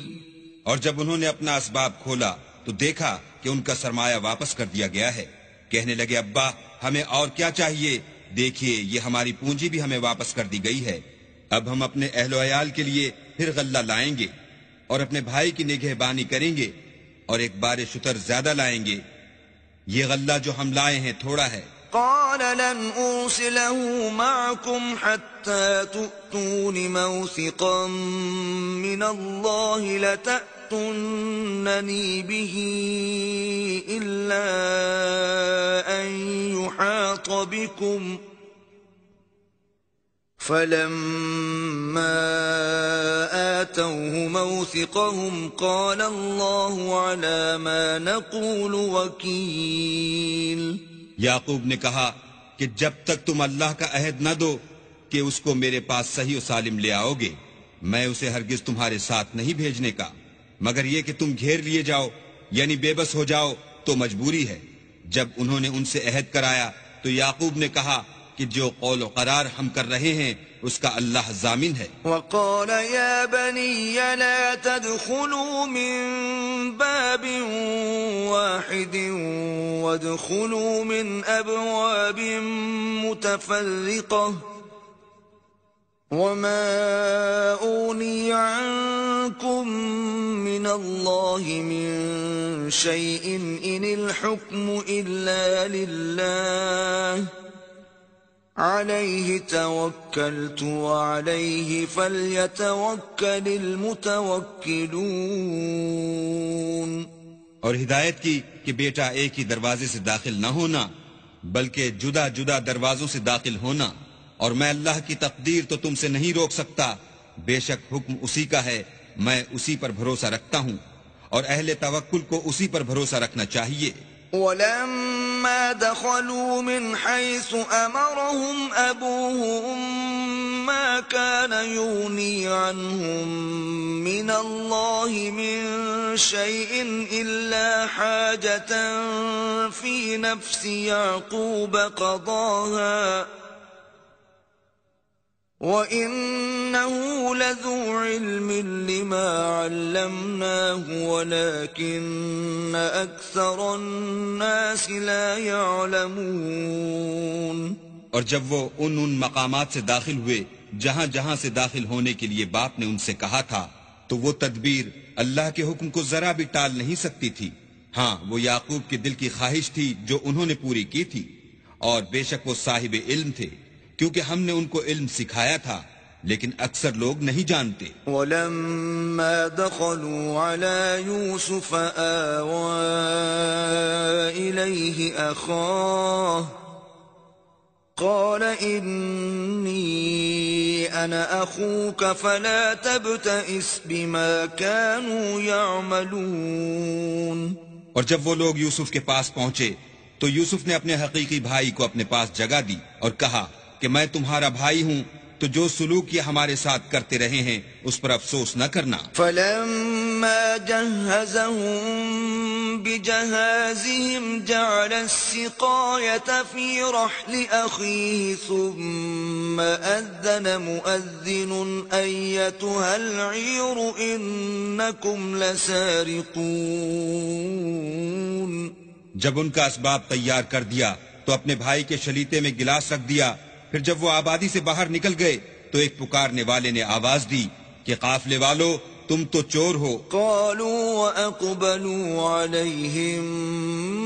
اور جب انہوں نے اپنا اسباب کھولا تو دیکھا کہ ان کا سرمایہ واپس کر دیا گیا ہے. کہنے لگے ابا ہمیں اور کیا چاہیے، دیکھیے یہ ہماری پونجی بھی ہمیں واپس کر دی گئی ہے. اب ہم اپنے اہل و عیال کے لیے پھر غلہ لائیں گے اور اپنے بھائی کی نگہبانی کریں گے اور ایک بار شتر زیادہ لائیں گے. یہ غلہ جو ہم لائے ہیں تھوڑا ہے. قال لن أرسله معكم حتى تؤتون موثقا من الله لتأتونني به إلا أن يحاط بكم. فلما آتوه موثقهم قال الله على ما نقول وكيل. یعقوب نے کہا کہ جب تک تم اللہ کا عہد نہ دو کہ اس کو میرے پاس صحیح و سالم لے آؤ گے، میں اسے ہرگز تمہارے ساتھ نہیں بھیجنے کا، مگر یہ کہ تم گھیر لیے جاؤ یعنی بے بس ہو جاؤ تو مجبوری ہے. جب انہوں نے ان سے عہد کرایا تو یعقوب نے کہا کہ جو قول و قرار ہم کر رہے ہیں اس کا اللہ ضامن ہے. وقال يا بني لا تدخلوا من باب واحد وادخلوا من أبواب متفرقة وما أغني عنكم من الله من شيء إن الحكم إلا لله عليه توكلت وعليه فليتوكل المتوكلون. اور ہدایت کی کہ بیٹا ایک ہی دروازے سے داخل نہ ہونا بلکہ جدا جدا دروازوں سے داخل ہونا، اور میں اللہ کی تقدیر تو تم سے نہیں روک سکتا، بے شک حکم اسی کا ہے، میں اسی پر بھروسہ رکھتا ہوں اور اہل توکل کو اسی پر بھروسہ رکھنا چاہیے. ولما دخلوا من حيث أمرهم أبوهم ما كان يغني عنهم من الله من شيء إلا حاجة في نفس يعقوب قضاها وَإِنَّهُ لَذُو عِلْمٍ لِّمَا عَلَّمْنَاهُ وَلَكِنَّ أَكْثَرَ النَّاسِ لَا يَعْلَمُونَ. اور جب وہ ان مقامات سے داخل ہوئے جہاں جہاں سے داخل ہونے کے لیے باپ نے ان سے کہا تھا تو وہ تدبیر اللہ کے حکم کو ذرا بھی ٹال نہیں سکتی تھی. ہاں وہ یعقوب کے دل کی خواہش تھی جو انہوں نے پوری کی تھی، اور بے شک وہ صاحب علم تھے کیونکہ ہم نے ان کو علم سکھایا تھا، لیکن اکثر لوگ نہیں جانتے. وَلَمَّا دَخَلُوا عَلَى يُوسُفَ آوَى إِلَيْهِ أَخَاهُ قَالَ إِنِّي أَنَا أَخُوكَ فَلَا تَبْتَئِسْ بِمَا كَانُوا يَعْمَلُونَ. اور جب وہ لوگ یوسف کے پاس پہنچے تو یوسف نے اپنے حقیقی بھائی کو اپنے پاس جگہ دی اور کہا کہ میں تمہارا بھائی ہوں، تو جو سلوک یہ ہمارے ساتھ کرتے رہے ہیں اس پر افسوس نہ کرنا. فَلَمَّا جَهَّزَهُم بِجَهَازِهِمْ جَعَلَ السِّقَايَةَ فِي رَحْلِ أَخِيهِ ثُمَّ أَذَّنَ مُؤَذِّنٌ أَيَّتُهَا الْعِيرُ إِنَّكُمْ لَسَارِقُونَ. جب ان کا اسباب تیار کر دیا تو اپنے بھائی کے شلیتے میں گلاس رکھ دیا. پھر جب وہ آبادی سے باہر نکل گئے تو ایک پکارنے والے نے آواز دی کہ قافلے والو تم تو چور ہو. قالوا وأقبلوا عليهم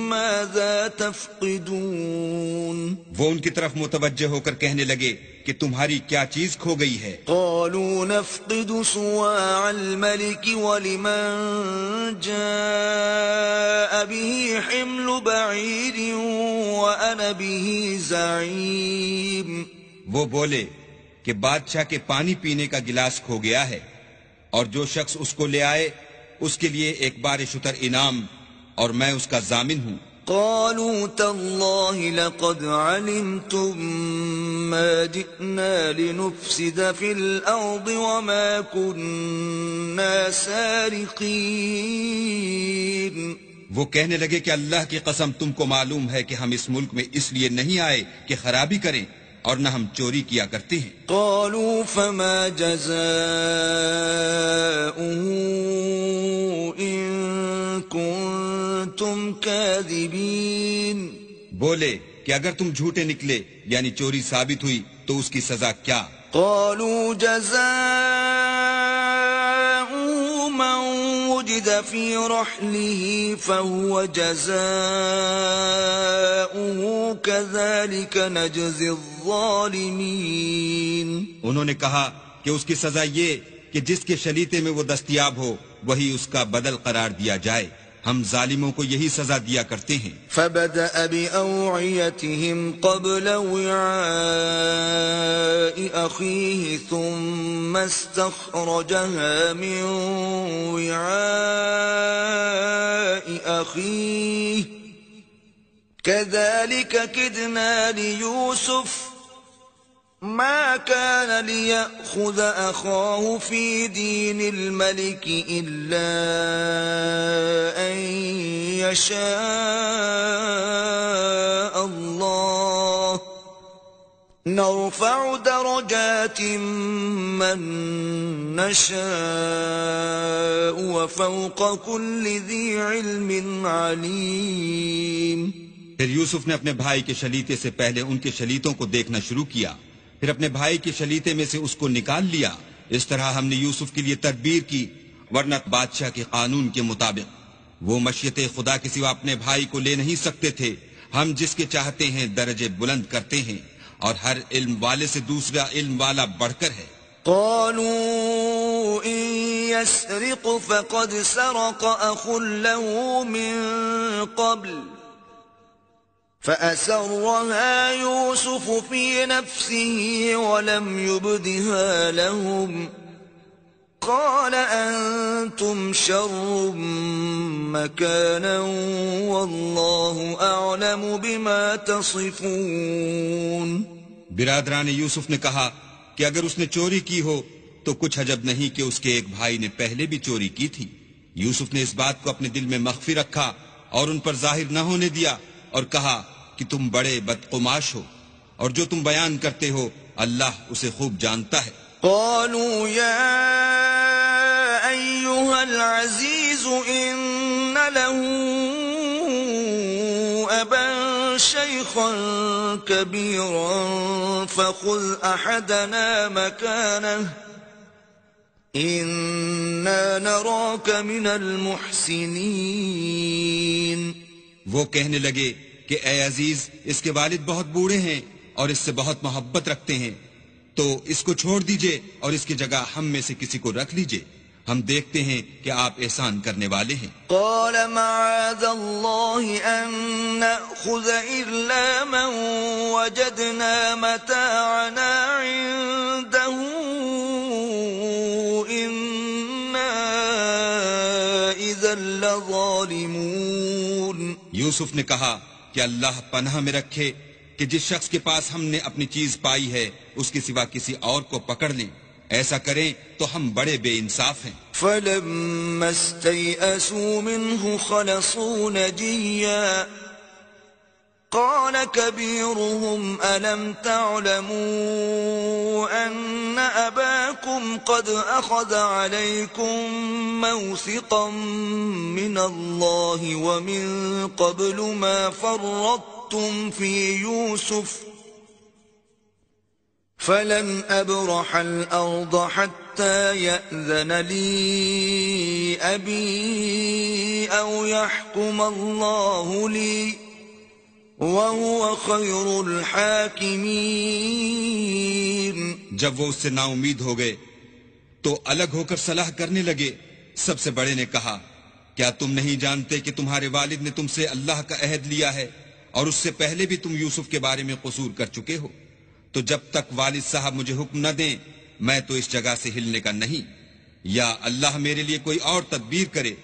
ماذا تفقدون. وہ ان کی طرف متوجہ ہو کر کہنے لگے کہ تمہاری کیا چیز کھو گئی ہے. قالوا نفقد صواع الملك ولمن جاء به حمل بعير وأنا به زعيم. وہ بولے کہ بادشاہ کے پانی پینے کا گلاس کھو گیا ہے اور جو شخص اس کو لے آئے اس کے لیے ایک بار شتر انعام اور میں اس کا ضامن ہوں. قالوا تالله لقد علمتم ما جئنا لنفسد في الأرض وما كنا سارقين. وہ کہنے لگے کہ اللہ کی قسم تم کو معلوم ہے کہ ہم اس ملک میں اس لیے نہیں آئے کہ خرابی کریں اور نہ ہم چوری کیا کرتے ہیں۔ قالوا فما جزاؤه إن كنتم كاذبين؟ بولے کہ اگر تم جھوٹے نکلے یعنی چوری ثابت ہوئی تو اس کی سزا کیا؟ قالوا جزاؤه من وجد في رحله فهو جزاؤه كذلك نجزي الظالمين۔ انہوں نے کہا کہ اس کی سزا یہ کہ جس کے شلیتے میں وہ دستیاب ہو وہی اس کا بدل قرار دیا جائے، ہم ظالموں کو یہی سزا دیا کرتے ہیں۔ فبدأ بأوعيتهم قبل وعاء أخيه ثم استخرجها من وعاء أخيه كذلك كدنا ليوسف ما كان ليأخذ أخاه في دين الملك إلا أن يشاء الله نرفع درجات من نشاء وفوق كل ذي علم عليم۔ پھر یوسف نے اپنے بھائی کے شلیتے سے پہلے ان کے شلیتوں کو دیکھنا شروع کیا، پھر اپنے بھائی کے شلیتے میں سے اس کو نکال لیا۔ اس طرح ہم نے یوسف کے لیے تدبیر کی، ورنہ بادشاہ کے قانون کے مطابق وہ مشیت خدا کے سوا اپنے بھائی کو لے نہیں سکتے تھے۔ ہم جس کے چاہتے ہیں درجے بلند کرتے ہیں، اور ہر علم والے سے دوسرا علم والا بڑھ کر ہے۔ قالوا إن يسرق فقد سرق أخ له من قبل فأسرها يوسف في نفسه ولم يبدها لهم قال أنتم شر مكانا والله أعلم بما تصفون۔ برادران یوسف نے کہا کہ اگر اس نے چوری کی ہو تو کچھ عجب نہیں کہ اس کے ایک بھائی نے پہلے بھی چوری کی تھی۔ یوسف نے اس بات کو اپنے دل میں مخفی رکھا اور ان پر ظاہر نہ ہونے دیا، اور کہا کہ تم بڑے بدقماش ہو، اور جو تم بیان کرتے ہو اللہ اسے خوب جانتا ہے۔ قالوا يا أيها العزيز إن له أبا شيخا كبيرا فخذ أحدنا مكانه إنا نراك من المحسنين۔ وہ کہنے لگے کہ اے عزیز، اس کے والد بہت بوڑھے ہیں اور اس سے بہت محبت رکھتے ہیں، تو اس کو چھوڑ دیجئے اور اس کی جگہ ہم میں سے کسی کو رکھ لیجئے، ہم دیکھتے ہیں کہ آپ احسان کرنے والے ہیں۔ قال معاذ الله أن نأخذ إلا من وجدنا متاعنا عنده إنا إذا لظالمون۔ یوسف نے کہا کہ اللہ پناہ میں رکھے کہ جس شخص کے پاس ہم نے اپنی چیز پائی ہے اس کے سوا کسی اور کو پکڑ لیں، ایسا کریں تو ہم بڑے بے انصاف ہیں۔ فلما استيئسوا منه خلصوا نجيا قال كبيرهم ألم تعلموا أن أباكم قد أخذ عليكم موثقا من الله ومن قبل ما فرطتم في يوسف فلن أبرح الأرض حتى يأذن لي أبي أو يحكم الله لي وَهُوَ خَيْرُ الْحَاكِمِينَ۔ جب وہ اس سے نا امید ہو گئے تو الگ ہو کر صلاح کرنے لگے۔ سب سے بڑے نے کہا کیا تم نہیں جانتے کہ تمہارے والد نے تم سے اللہ کا عہد لیا ہے اور اس سے پہلے بھی تم یوسف کے بارے میں قصور کر چکے ہو، تو جب تک والد صاحب مجھے حکم نہ دیں میں تو اس جگہ سے ہلنے کا نہیں، یا اللہ میرے لیے کوئی اور تدبیر کرے،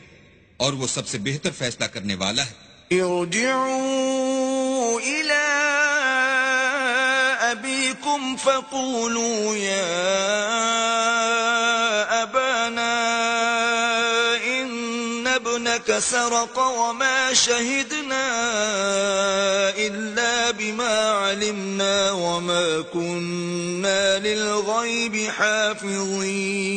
اور وہ سب سے بہتر فیصلہ کرنے والا ہے۔ ارجعوا إلى أبيكم فقولوا يا أبانا إن ابنك لك سرق وما شهدنا إلا بما علمنا وما كنا للغيب حافظين.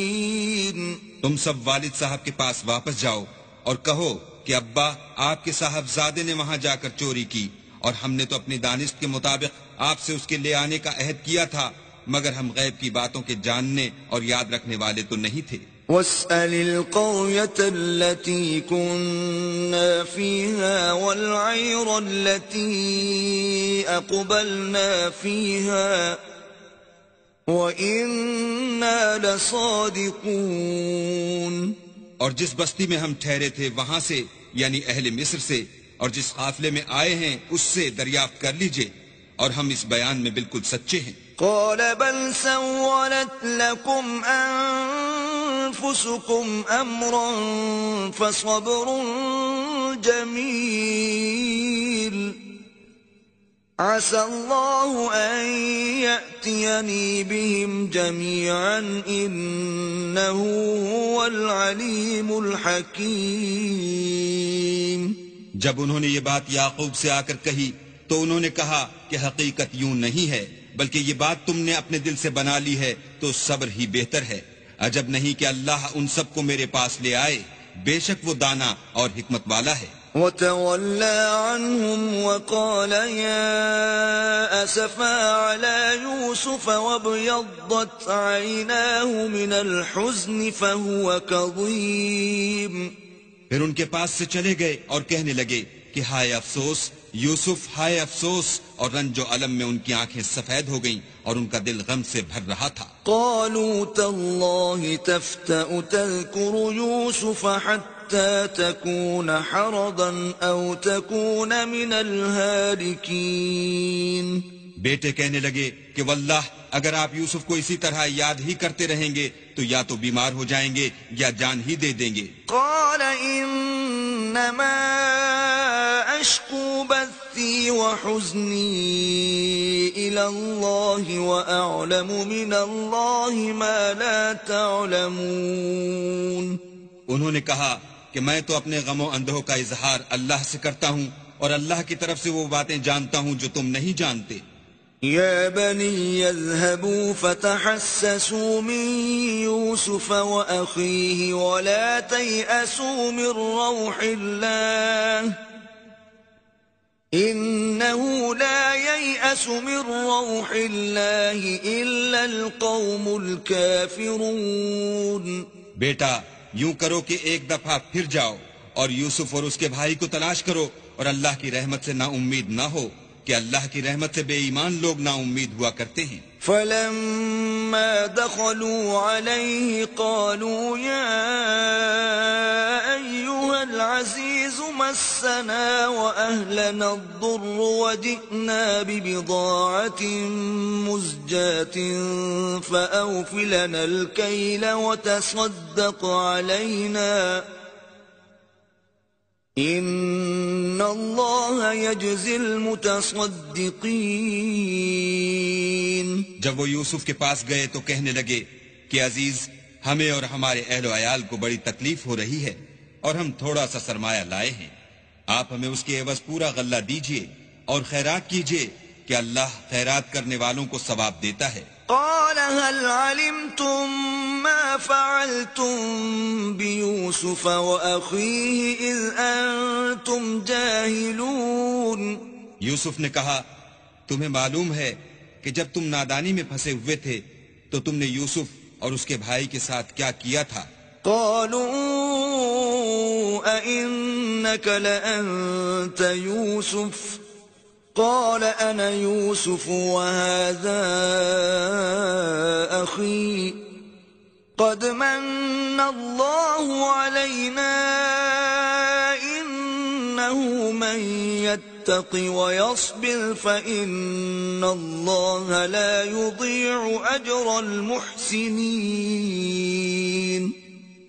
تم سب والد صاحب کے پاس واپس جاؤ اور کہو کہ ابا آپ کے صاحبزادے نے وہاں جا کر چوری کی، اور ہم نے تو اپنی دانست کے مطابق آپ سے اس کے لے آنے کا عہد کیا تھا، مگر ہم غیب کی باتوں کے جاننے اور یاد رکھنے والے تو نہیں تھے. واسأل القرية التي كنا فيها والعير التي أقبلنا فيها وإنا لصادقون. اور جس بستی میں ہم ٹھہرے تھے وہاں سے، یعنی اہل مصر سے، اور جس قافلے میں آئے ہیں اس سے دریافت کر لیجئے، اور ہم اس بیان میں بالکل سچے ہیں. قال بل سولت لكم أنفسكم أمرا فصبر جميل عسى الله أن يأتيني بهم جميعا إنه هو العليم الحكيم. جب انہوں نے یہ بات یعقوب سے آ کر کہی تو انہوں نے کہا کہ حقیقت یوں نہیں ہے، بلکہ یہ بات تم نے اپنے دل سے بنا لی ہے تو صبر ہی بہتر ہے. عجب نہیں کہ اللہ ان سب کو میرے پاس لے آئے، بے شک وہ دانا اور حکمت والا ہے. وتولى عنهم وقال يا أسفا على يوسف وابيضت عيناه من الحزن فهو كظيم. پھر ان کے پاس سے چلے گئے اور کہنے لگے کہ ہائے افسوس یوسف، ہائے افسوس، اور رنج و الم میں ان کی آنکھیں سفید ہو گئیں اور ان کا دل غم سے بھر رہا تھا. قالوا تالله تفتأ تذكر يوسف حتى تكون حرضا أو تكون من الهالكين. بیٹے کہنے لگے کہ واللہ اگر آپ یوسف کو اسی طرح یاد ہی کرتے رہیں گے تو یا تو بیمار ہو جائیں گے یا جان ہی دے دیں گے. قال انما اشکو بثی وحزنی الى اللہ واعلم من اللہ ما لا تعلمون. انہوں نے کہا کہ میں تو اپنے غم و اندوہ کا اظہار اللہ سے کرتا ہوں اور اللہ کی طرف سے وہ باتیں جانتا ہوں جو تم نہیں جانتے. يا بني اذهبوا فتحسسوا من يوسف وأخيه ولا تيأسوا من روح الله إنه لا ييأس من روح الله إلا القوم الكافرون. بیٹا یوں کرو کہ ایک دفعہ پھر جاؤ اور یوسف اور اس کے بھائی کو تلاش کرو، اور اللہ کی رحمت سے نا امید نہ ہو کہ اللہ کی رحمت سے بے ایمان لوگ نا امید ہوا کرتے ہیں. فلما دخلوا عليه قالوا يا أيها العزيز مسنا وأهلنا الضر وجئنا ببضاعة مزجاة فأوف لنا الكيل وتصدق علينا ان اللہ یجزی المتصدقین. جب وہ یوسف کے پاس گئے تو کہنے لگے کہ عزیز، ہمیں اور ہمارے اہل و عیال کو بڑی تکلیف ہو رہی ہے اور ہم تھوڑا سا سرمایہ لائے ہیں، آپ ہمیں اس کے عوض پورا غلہ دیجئے اور خیرات کیجئے کہ اللہ خیرات کرنے والوں کو ثواب دیتا ہے. قال هل علمتم ما فعلتم بيوسف وأخيه إذ أنتم جاهلون. یوسف نے کہا تمہیں معلوم ہے کہ جب تم نادانی میں پھنسے ہوئے تھے تو تم نے یوسف اور اس کے بھائی کے ساتھ کیا کیا تھا. قالوا أئنك لأنت يوسف قال أنا يوسف وهذا أخي قد من الله علينا إنه من يتق ويصبر فإن الله لا يضيع أجر المحسنين.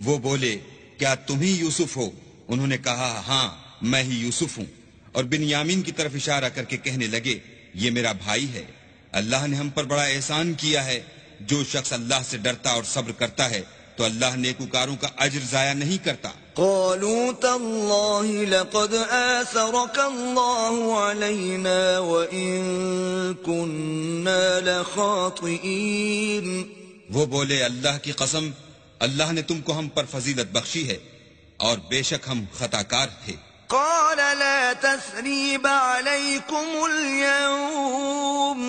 وہ بولے کیا تم ہی یوسف ہو؟ انہوں نے کہا ہاں میں ہی یوسف ہوں، اور بنیامین کی طرف اشارہ کر کے کہنے لگے یہ میرا بھائی ہے، اللہ نے ہم پر بڑا احسان کیا ہے، جو شخص اللہ سے ڈرتا اور صبر کرتا ہے تو تو اللہ نیکوکاروں کا اجر ضائع نہیں کرتا۔ قالوا تالله لقد آثرك الله علينا وإن كنا لخاطئين۔ وہ بولے اللہ کی قسم، اللہ نے تم کو ہم پر فضیلت بخشی ہے اور بے شک ہم خطا کار تھے۔ قال لا تثريب عليكم اليوم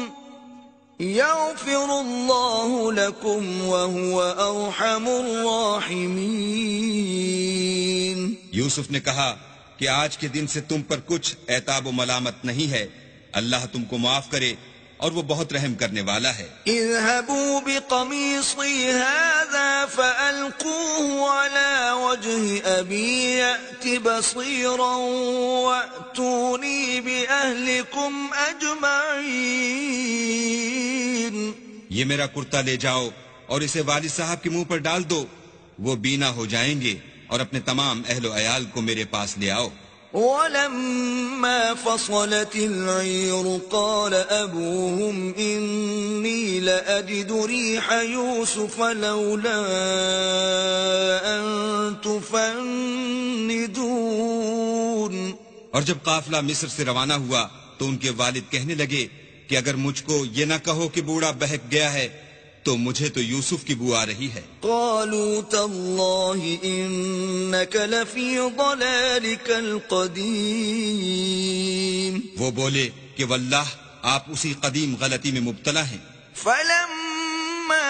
يغفر الله لكم وهو أرحم الراحمين۔ یوسف نے کہا کہ آج کے دن سے تم پر کچھ عتاب و ملامت نہیں ہے، اللہ تم کو معاف کرے اور وہ بہت رحم کرنے والا ہے۔ اذهبوا بقميصي هذا فألقوه على وجه أبي يأت بصيرا وأتوني بأهلكم أجمعين۔ یہ میرا کرتا لے جاؤ اور اسے والد صاحب کے منہ پر ڈال دو، وہ بینا ہو جائیں گے، اور اپنے تمام اہل و عیال کو میرے پاس لے آؤ۔ ولما فصلت العير قال أبوهم إني لأجد ريح يوسف لولا أن تفندون۔ اور جب قافلہ مصر سے روانہ ہوا تو ان کے والد کہنے لگے کہ اگر مجھ کو یہ نہ کہو کہ بوڑھا بہک گیا ہے تو مجھے تو یوسف کی بو آ رہی ہے۔ قالوا تالله إنك لفي ضلالك القديم۔ وہ بولے کہ واللہ آپ اسی قدیم غلطی میں مبتلا ہیں۔ فلما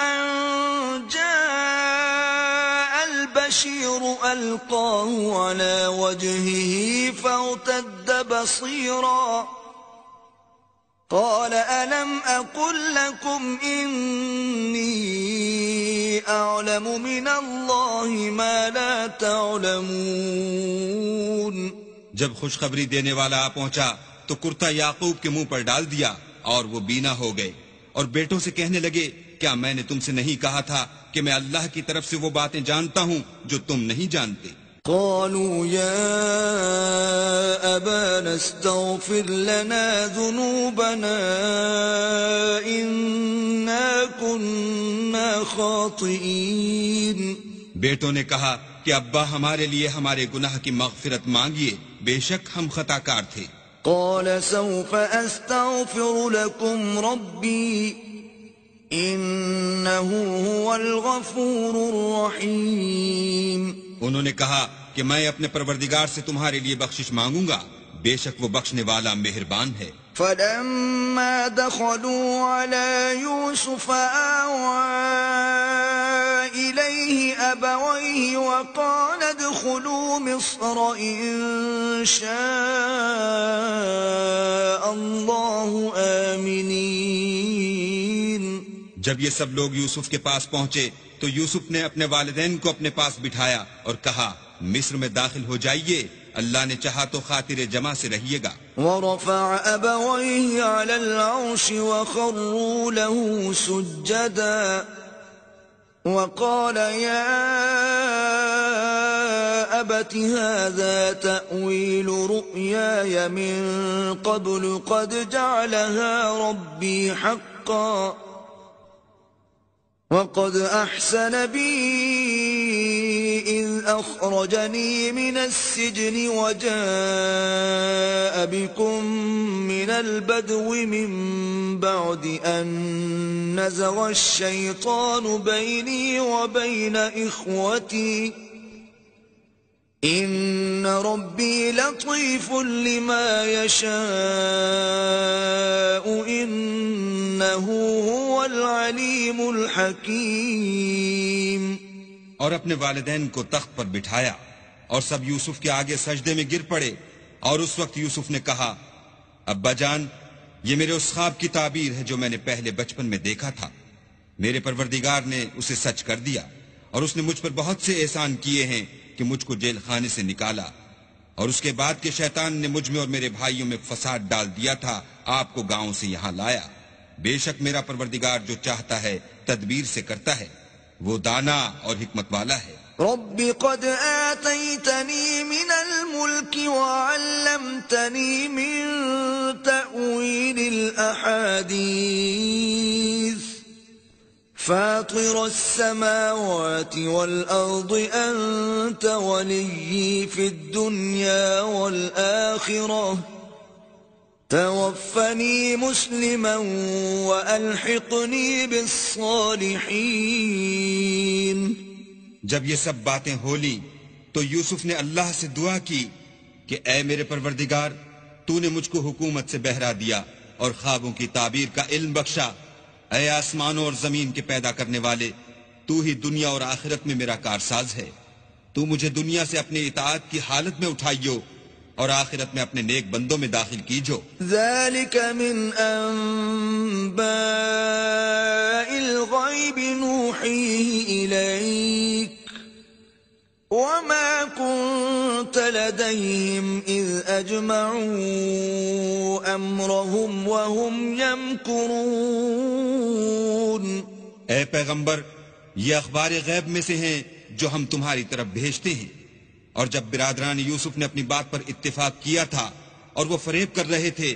أن جاء البشير ألقاه على وجهه فارتد بصيرا قال ألم أقل لكم إني أعلم من الله ما لا تعلمون۔ جب خوشخبری دینے والا آ پہنچا تو کرتا یعقوب کے منہ پر ڈال دیا اور وہ بینا ہو گئے، اور بیٹوں سے کہنے لگے کیا میں نے تم سے نہیں کہا تھا کہ میں اللہ کی طرف سے وہ باتیں جانتا ہوں جو تم نہیں جانتے؟ قالوا يا أبانا استغفر لنا ذنوبنا إنا كنا خاطئين۔ بیٹوں نے کہا کہ ابا ہمارے لیے ہمارے گناہ کی مغفرت مانگیے، بے شک ہم خطا کار تھے۔ قال سوف أستغفر لكم ربي إنه هو الغفور الرحيم۔ انہوں نے کہا کہ میں اپنے پروردگار سے تمہارے لیے بخشش مانگوں گا، بے شک وہ بخشنے والا مہربان ہے۔ فلما دخلوا على يوسف آوى إليه أبويه وقال ادخلوا مصر إن شاء الله آمنين۔ جب یہ سب لوگ یوسف کے پاس پہنچے تو یوسف نے اپنے والدین کو اپنے پاس بٹھایا اور کہا مصر میں داخل ہو جائیے، اللہ نے چاہا تو خاطر جمع سے رہیے گا۔ ورفع أبويه على العرش وخروا له سجدا وقال يا أبت هذا تأويل رؤياي من قبل قد جعلها ربي حقا وقد أحسن بي إذ أخرجني من السجن وجاء بكم من البدو من بعد أن نزغ الشيطان بيني وبين إخوتي إن ربي لطيف لما يشاء إنه هو العليم الحكيم۔ اور اپنے والدین کو تخت پر بٹھایا اور سب یوسف کے آگے سجدے میں گر پڑے، اور اس وقت یوسف نے کہا ابا جان، یہ میرے اس خواب کی تعبیر ہے جو میں نے پہلے بچپن میں دیکھا تھا، میرے پروردگار نے اسے سچ کر دیا، اور اس نے مجھ پر بہت سے احسان کیے ہیں کہ مجھ کو جیل خانے سے نکالا، اور اس کے بعد کہ شیطان نے مجھ میں اور میرے بھائیوں میں فساد ڈال دیا تھا آپ کو گاؤں سے یہاں لایا۔ بے شک میرا پروردگار جو چاہتا ہے تدبیر سے کرتا ہے، وہ دانا اور حکمت والا ہے۔ رب قد آتيتني من الملك وعلمتني من تأويل الأحاديث فاطر السماوات والأرض أنت ولي في الدنيا والآخرة توفني مسلما وألحقني بالصالحين. جب یہ سب باتیں ہو لیں تو یوسف نے اللہ سے دعا کی کہ اے میرے پروردگار، تو نے مجھ کو حکومت سے بہرا دیا اور خوابوں کی تعبیر کا علم بخشا. اے آسمانوں اور زمین کے پیدا کرنے والے، تو ہی دنیا اور آخرت میں میرا کارساز ہے. تو مجھے دنیا سے اپنی اطاعت کی حالت میں اٹھائیو اور آخرت میں اپنے نیک بندوں میں داخل کیجو. ذلك من أنباء الغيب نوحيه إليك وما كنت لديهم إذ أجمعوا أمرهم وهم يمكرون. اے پیغمبر، یہ اخبار غیب میں سے ہیں جو ہم تمہاری طرف بھیجتے ہیں. اور جب برادران یوسف نے اپنی بات پر اتفاق کیا تھا اور وہ فریب کر رہے تھے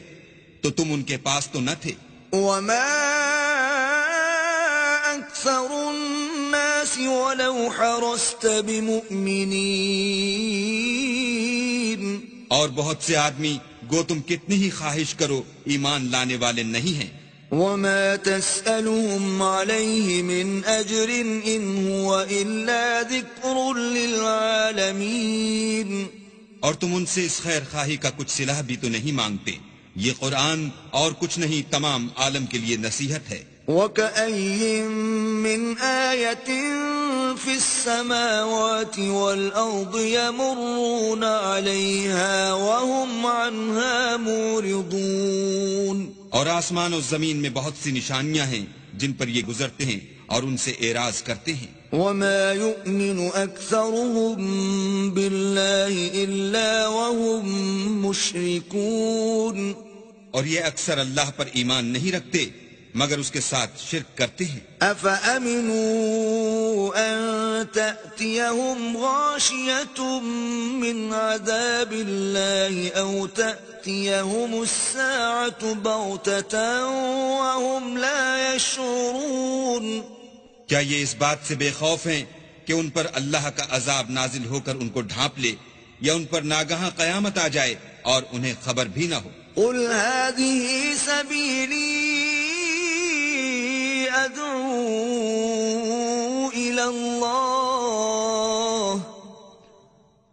تو تم ان کے پاس تو نہ تھے. وما أكثر الناس ولو حرصت بمؤمنين. اور بہت سے آدمی گو تم کتنی ہی خواہش کرو ایمان لانے والے نہیں ہیں. وما تسألهم عليه من أجر إن هو إلا ذكر للعالمين. اور تم ان سے اس خیر خواہی کا کچھ صلہ بھی تو نہیں مانگتے. یہ قرآن اور کچھ نہیں، تمام عالم کے لیے نصیحت ہے. وَكَأَيٍّ مِّنْ آيَةٍ فِي السَّمَاوَاتِ وَالْأَرْضِ يَمُرُّونَ عَلَيْهَا وَهُمْ عَنْهَا مُعْرِضُونَ. اور آسمان و زمین میں بہت سی نشانیاں ہیں جن پر یہ گزرتے ہیں اور ان سے اعراض کرتے ہیں. وَمَا يُؤْمِنُ أَكْثَرُهُم بِاللَّهِ إِلَّا وَهُم مُشْرِكُونَ. اور یہ اکثر اللہ پر ایمان نہیں رکھتے مگر اس کے ساتھ شرک کرتے ہیں. أَفَأَمِنُوا أَن تَأْتِيَهُمْ غَاشِيَةٌ مِّنْ عَذَابِ اللَّهِ أَوْ تَأْتِيَهُمُ السَّاعَةُ بَغْتَةً وَهُمْ لَا يَشْعُرُونَ. کیا یہ اس بات سے بے خوف ہیں کہ ان پر اللہ کا عذاب نازل ہو کر ان کو ڈھانپ لے یا ان پر ناگہاں قیامت آ جائے اور انہیں خبر بھی نہ ہو؟ قُلْ هَٰذِهِ سَبِيلِي أَدْعُو إِلَى اللَّهِ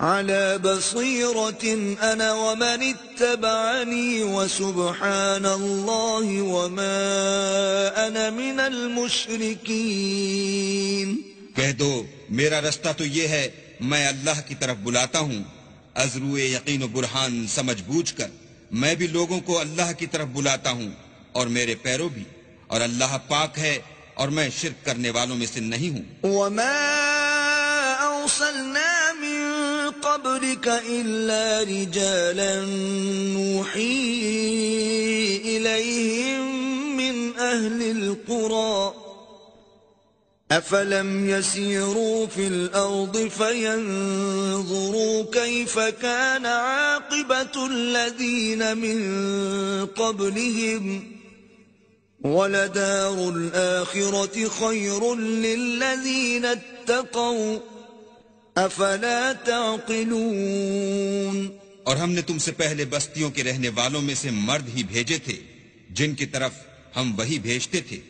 عَلَى بَصِيرَةٍ أَنَا وَمَنِ اتَّبَعَنِي وَسُبْحَانَ اللَّهِ وَمَا أَنَا مِنَ الْمُشْرِكِينَ. کہہ دو میرا رستہ تو یہ ہے، میں اللہ کی طرف بلاتا ہوں از روئے یقین و برہان سمجھ بوجھ کر. میں بھی لوگوں کو اللہ کی طرف بلاتا ہوں اور میرے پیرو بھی، اور اللہ پاک ہے اور میں شرک کرنے والوں میں سے نہیں ہوں. وَمَا أَرْسَلْنَا مِن قَبْلِكَ إِلَّا رِجَالًا نُوحِي إِلَيْهِم مِّنْ أَهْلِ الْقُرَىٰ أَفَلَمْ يَسِيرُوا فِي الْأَرْضِ فَيَنظُرُوا كَيْفَ كَانَ عَاقِبَةُ الَّذِينَ مِن قَبْلِهِمْ وَلَدَارُ الْآخِرَةِ خَيْرٌ لِّلَّذِينَ اتَّقَوْا أَفَلَا تَعْقِلُونَ. اور ہم نے تم سے پہلے بستیوں کے رہنے والوں میں سے مرد ہی بھیجے تھے جن کی طرف ہم وہی بھیجتے تھے.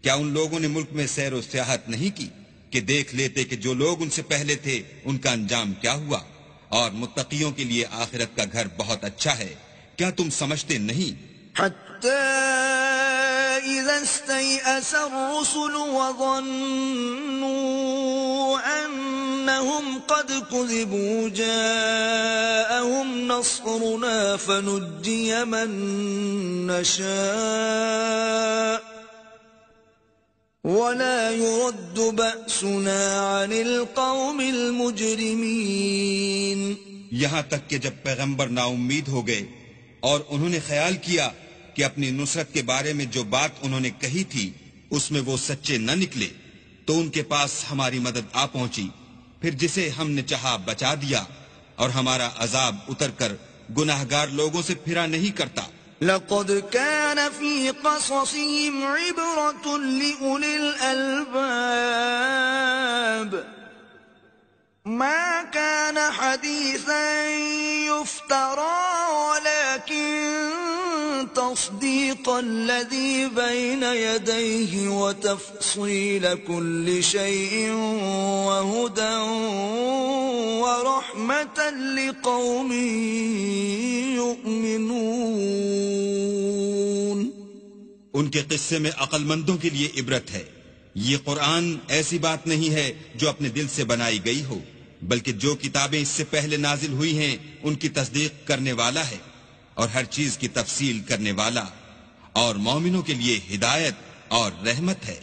کیا ان لوگوں نے ملک میں سیر و سیاحت نہیں کی کہ دیکھ لیتے کہ جو لوگ ان سے پہلے تھے ان کا انجام کیا ہوا؟ اور متقیوں کے لیے آخرت کا گھر بہت اچھا ہے. کیا تم سمجھتے نہیں؟ حَتَّى إِذَا اسْتَيْأَسَ الرُّسُلُ وَظَنُّوا أَنَّهُمْ قَدْ كُذِبُوا جَاءَهُمْ نَصْرُنَا فَنُجِّيَ مَن نَّشَاءُ وَلَا يُرَدُّ بَأْسُنَا عَنِ الْقَوْمِ الْمُجْرِمِينَ. یہاں تک کہ جب پیغمبر نا امید ہو گئے اور انہوں نے خیال کیا کہ اپنی نصرت کے بارے میں جو بات انہوں نے کہی تھی اس میں وہ سچے نہ نکلے تو ان کے پاس ہماری مدد آ پہنچی، پھر جسے ہم نے چاہا بچا دیا، اور ہمارا عذاب اتر کر گناہگار لوگوں سے پھرا نہیں کرتا. لقد كان في قصصهم عبرة لأولي الألباب ما كان حديثا يفترى ولكن تصديق الذي بين يديه وتفصيل كل شيء وهدى ورحمة لقوم يؤمنون. ان کے قصے میں عقل مندوں کے لیے عبرت ہے. یہ قرآن ایسی بات نہیں ہے جو اپنے دل سے بنائی گئی ہو، بلکہ جو کتابیں اس سے پہلے نازل ہوئی ہیں ان کی تصدیق کرنے والا ہے اور ہر چیز کی تفصیل کرنے والا، اور مومنوں کے لیے ہدایت اور رحمت ہے.